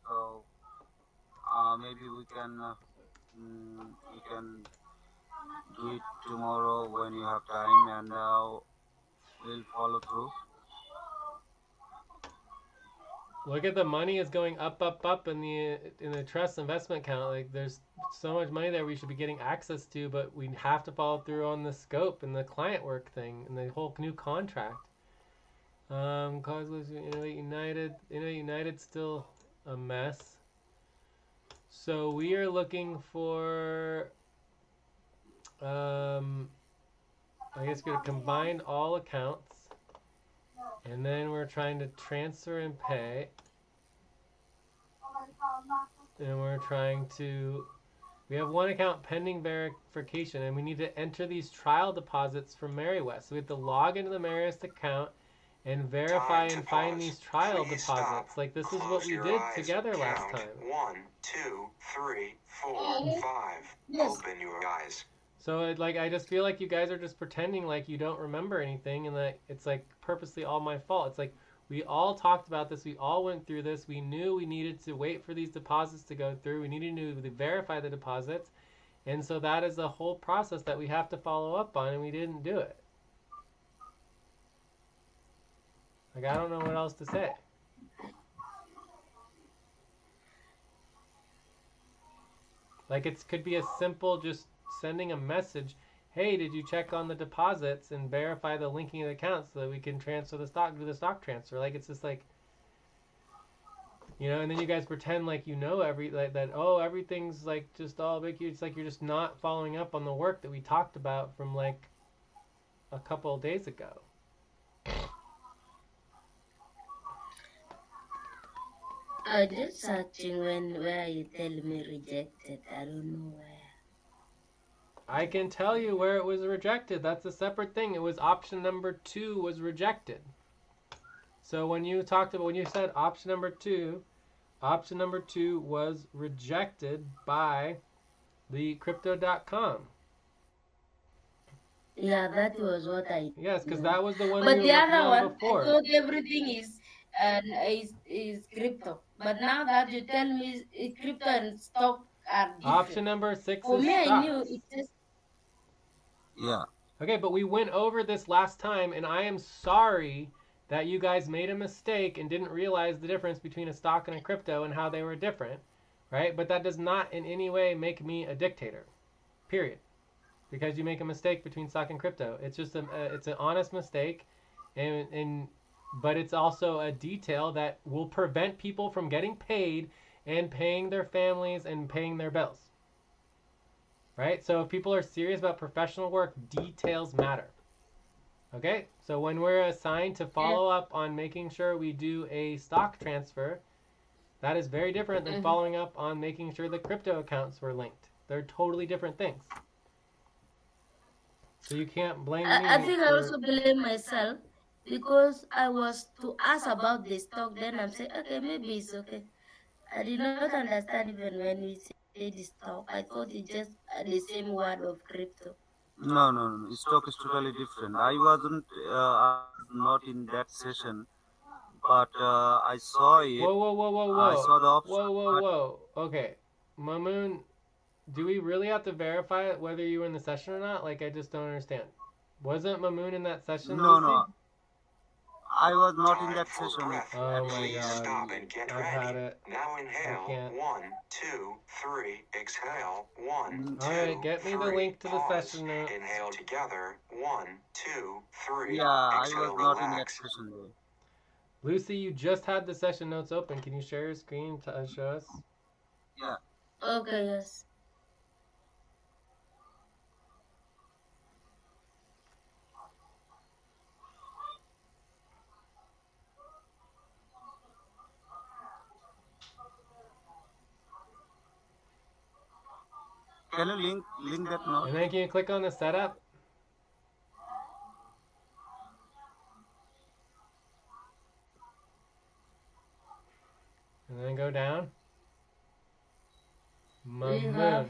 So maybe we can do it tomorrow when you have time, and we'll follow through. Look at the money is going up, up, up in the trust investment account. Like there's so much money there we should be getting access to, but we have to follow through on the scope and the client work thing and the whole new contract. Cause was United's still a mess. So we are looking for I guess we're gonna combine all accounts. And then we're trying to transfer and pay. And we're trying to... We have one account pending verification, and we need to enter these trial deposits from Mary West. So we have to log into the Mary West account and verify and find these trial Please deposits. stop. Like this is Close what we your did eyes. together last Count. time. 1, 2, 3, 4, 5. Yes. Open your eyes. So I just feel like you guys are just pretending like you don't remember anything and that it's like purposely all my fault. It's like we all talked about this. We all went through this. We knew we needed to wait for these deposits to go through. We needed to verify the deposits. And so that is a whole process that we have to follow up on, and we didn't do it. Like, I don't know what else to say. Like, it could be as simple just sending a message, hey, did you check on the deposits and verify the linking of the accounts so that we can transfer the stock, do the stock transfer? Like, it's just like, you know, and then you guys pretend like you know oh, everything's like just all big. It's like you're just not following up on the work that we talked about from like a couple of days ago. I did searching where you tell me rejected. I don't know where. I can tell you where it was rejected. That's a separate thing. It was option number 2 was rejected. So when you said option number 2 was rejected by the crypto.com. Yeah, that was what I. Yes, because that was the one But we the were working other on one, before. I thought everything is crypto. But now that you tell me crypto and stock are different. Option number 6 For is me, I stocks. knew it just. Yeah. Okay, but we went over this last time, and I am sorry that you guys made a mistake and didn't realize the difference between a stock and a crypto and how they were different, right? But that does not in any way make me a dictator, period. Because you make a mistake between stock and crypto, it's just it's an honest mistake, and but it's also a detail that will prevent people from getting paid and paying their families and paying their bills. Right? So if people are serious about professional work, details matter. Okay? So when we're assigned to follow up on making sure we do a stock transfer, that is very different than following up on making sure the crypto accounts were linked. They're totally different things. So you can't blame me. I think I also blame myself because I was to ask about the stock, then I'm saying, okay, maybe it's okay. I did not understand even when we say the stock. I thought it's just the same word of crypto. No. Stock is totally different. I was not in that session, but I saw it. Whoa. I saw the option. Whoa. Okay. Mamun, do we really have to verify it whether you were in the session or not? Like, I just don't understand. Wasn't Mamun in that session? No. I was not in Time that for session. breath. Oh my Please God. stop and get I've ready. had it. Now I inhale. can't. 1, 2, 3. Exhale. 1, 2, Alright, get me the 3. link to the Pause. session notes. Inhale together. 1, 2, 3. Yeah, I Exhale. was not in that Relax. session though. Lucy, you just had the session notes open. Can you share your screen to show us? Yeah. Okay, yes. Can you link that note? And then can you click on the setup? And then go down. Mamun.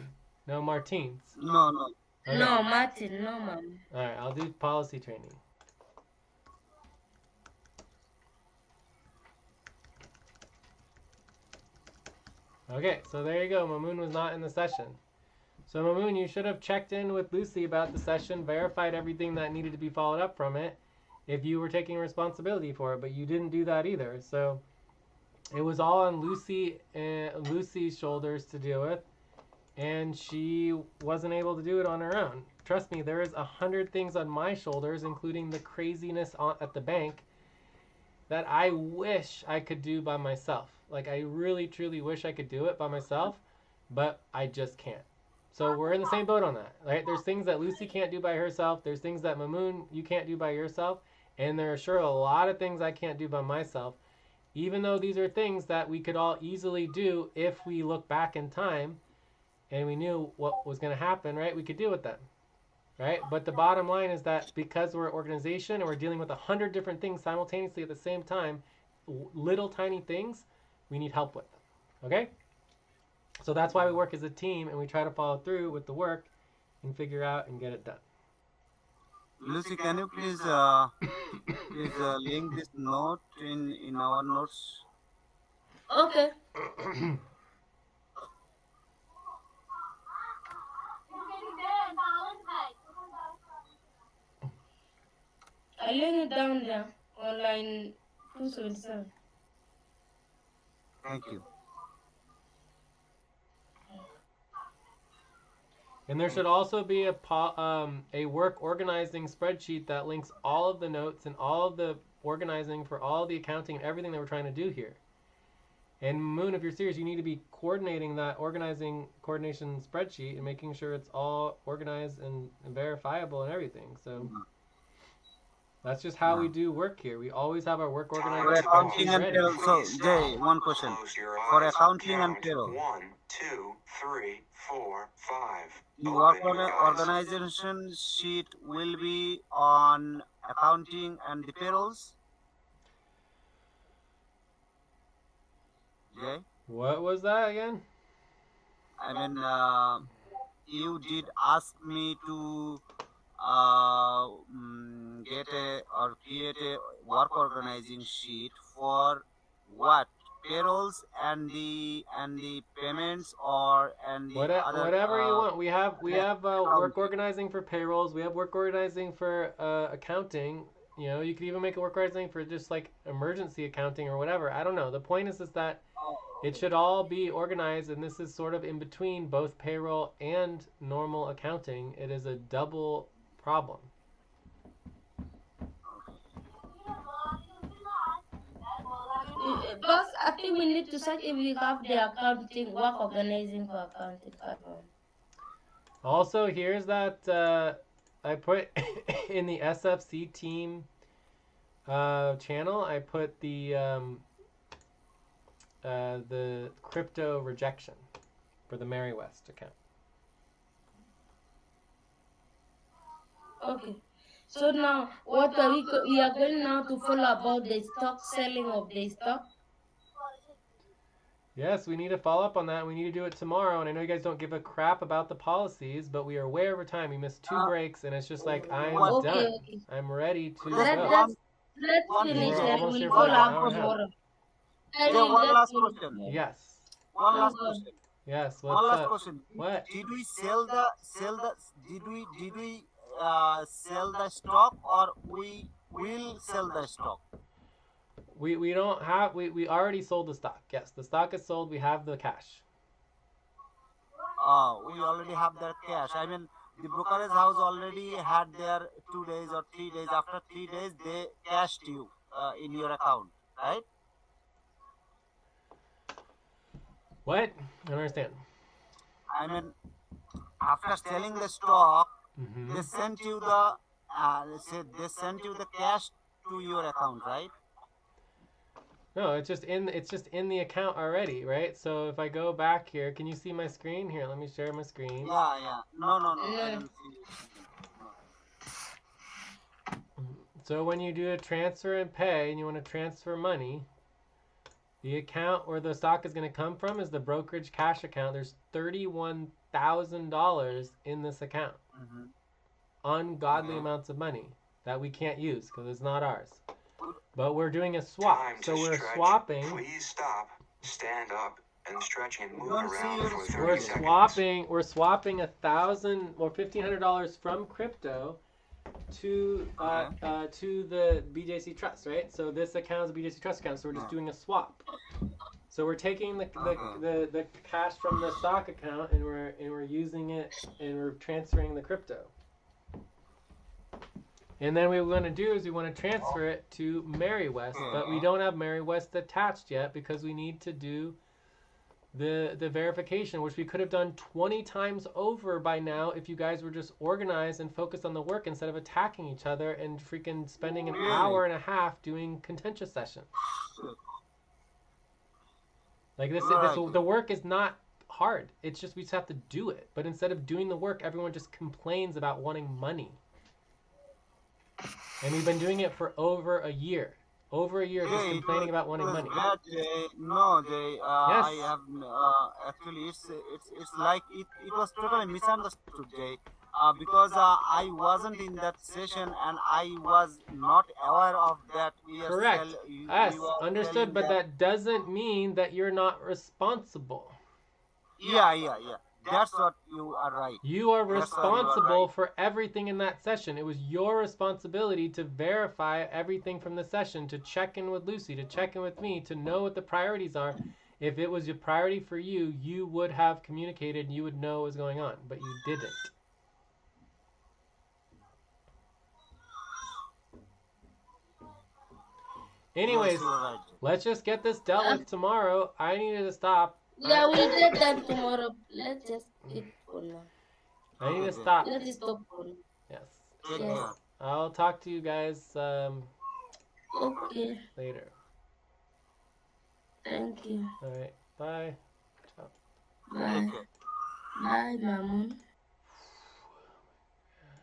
No, Martins. No. Okay. No, Martin, no, ma'am. Alright, I'll do policy training. Okay, so there you go. Mamun was not in the session. So Mamun, you should have checked in with Lucy about the session, verified everything that needed to be followed up from it if you were taking responsibility for it, but you didn't do that either. So it was all on Lucy's shoulders to deal with, and she wasn't able to do it on her own. Trust me, there is 100 things on my shoulders, including the craziness at the bank, that I wish I could do by myself. Like, I really, truly wish I could do it by myself, but I just can't. So we're in the same boat on that, right? There's things that Lucy can't do by herself. There's things that Mamun, you can't do by yourself. And there are sure a lot of things I can't do by myself, even though these are things that we could all easily do if we look back in time and we knew what was going to happen, right? We could deal with them, right? But the bottom line is that because we're an organization and we're dealing with 100 different things simultaneously at the same time, little tiny things, we need help with them, okay? So that's why we work as a team and we try to follow through with the work and figure out and get it done. Lucy, can you please link this note in our notes? Okay. I laid it down there on line 277. Thank you. And there should also be a work organizing spreadsheet that links all of the notes and all of the organizing for all the accounting and everything that we're trying to do here. And Moon, if you're serious, you need to be coordinating that coordination spreadsheet and making sure it's all organized and verifiable and everything. So that's just how we do work here. We always have our work For organized accounting spreadsheet and ready. payroll, so Jay, one question. Close your For eyes. accounting and Count. payroll, 1, 2, 3, 4, 5. the work Open your eyes. organization sheet will be on accounting and the payrolls. Jay, What was that again? I mean, you did ask me to get or create a work organizing sheet for what? payrolls and the payments or and the other Whatever you want. We have work accounting. organizing for payrolls. We have work organizing for accounting. You know, you could even make a work organizing for just like emergency accounting or whatever. I don't know. The point is that Oh, it okay. should all be organized, and this is sort of in between both payroll and normal accounting. It is a double problem. Boss, I think we need to search if we have the accounting, work organizing for accounting. Also, here's that I put in the SFC team channel. I put the crypto rejection for the Mary West account. Okay. So now, what are we are going now to follow about the stock selling of the stock. Yes, we need to follow up on that. We need to do it tomorrow. And I know you guys don't give a crap about the policies, but we are way over time. We missed 2 Uh, breaks, and it's just like I'm what? Okay, done. okay. I'm ready to Just Let go. let's one let's one finish We're and almost we'll here for one like follow an up last hour and a half. question. tomorrow. I Jay, mean, one let's last finish question. tomorrow. Yes. One Oh last God. question. Yes. One What's last up? question. What? Did we sell the did we sell the stock or we will sell the stock? We don't have we already sold the stock. Yes, the stock is sold. We have the cash. We already have their cash. I mean, the brokerage house already had their 2 days or 3 days. After 3 days, they cashed you in your account, right? What? I don't understand. I mean, after selling the stock, Mm-hmm. they sent you they sent you the cash to your account, right? No, it's just in the account already, right? So if I go back here, can you see my screen? Here, let me share my screen. Yeah, yeah. No, no, no. I No. don't see it. No. So when you do a transfer and pay and you want to transfer money, the account where the stock is going to come from is the brokerage cash account. There's $31,000 in this account. Mm-hmm. Ungodly Okay. amounts of money that we can't use because it's not ours. Good. But we're doing a swap. Time So to we're stretch. swapping. Please stop, stand up, and stretch and move Don't see around your for screen. 30 We're seconds. swapping $1,000 or $1,500 from crypto to the BJC Trust, right? So this account is a BJC Trust account, so we're just doing a swap. So we're taking the cash from the stock account and we're using it and we're transferring the crypto. And then what we want to do is we want to transfer it to Mary West, but we don't have Mary West attached yet because we need to do the verification, which we could have done 20 times over by now if you guys were just organized and focused on the work instead of attacking each other and freaking spending an hour and a half doing contentious sessions. Like the work is not hard. It's just we just have to do it. But instead of doing the work, everyone just complains about wanting money. And we've been doing it for over a year. Over a year, just complaining about wanting money. No, Jay. Yes. I have actually. It's like it was totally misunderstood, Jay. Because I wasn't in that session and I was not aware of that. Correct. Yes, We were understood. selling But that doesn't mean that you're not responsible. Yeah. That's what you are right. You are That's what you are responsible right. for everything in that session. It was your responsibility to verify everything from the session, to check in with Lucy, to check in with me, to know what the priorities are. If it was a priority for you, you would have communicated and you would know what was going on, but you didn't. Anyways, Yes, you are right. let's just get this dealt with tomorrow. I needed to stop. Yeah, we'll get that tomorrow. Let's just eat for now. I need to Okay. stop. Let's stop for now. Yes. Take Yes. care. I'll talk to you guys Okay. later. Thank you. All right. Bye. Ciao. Bye. Take care. Bye, Mamun.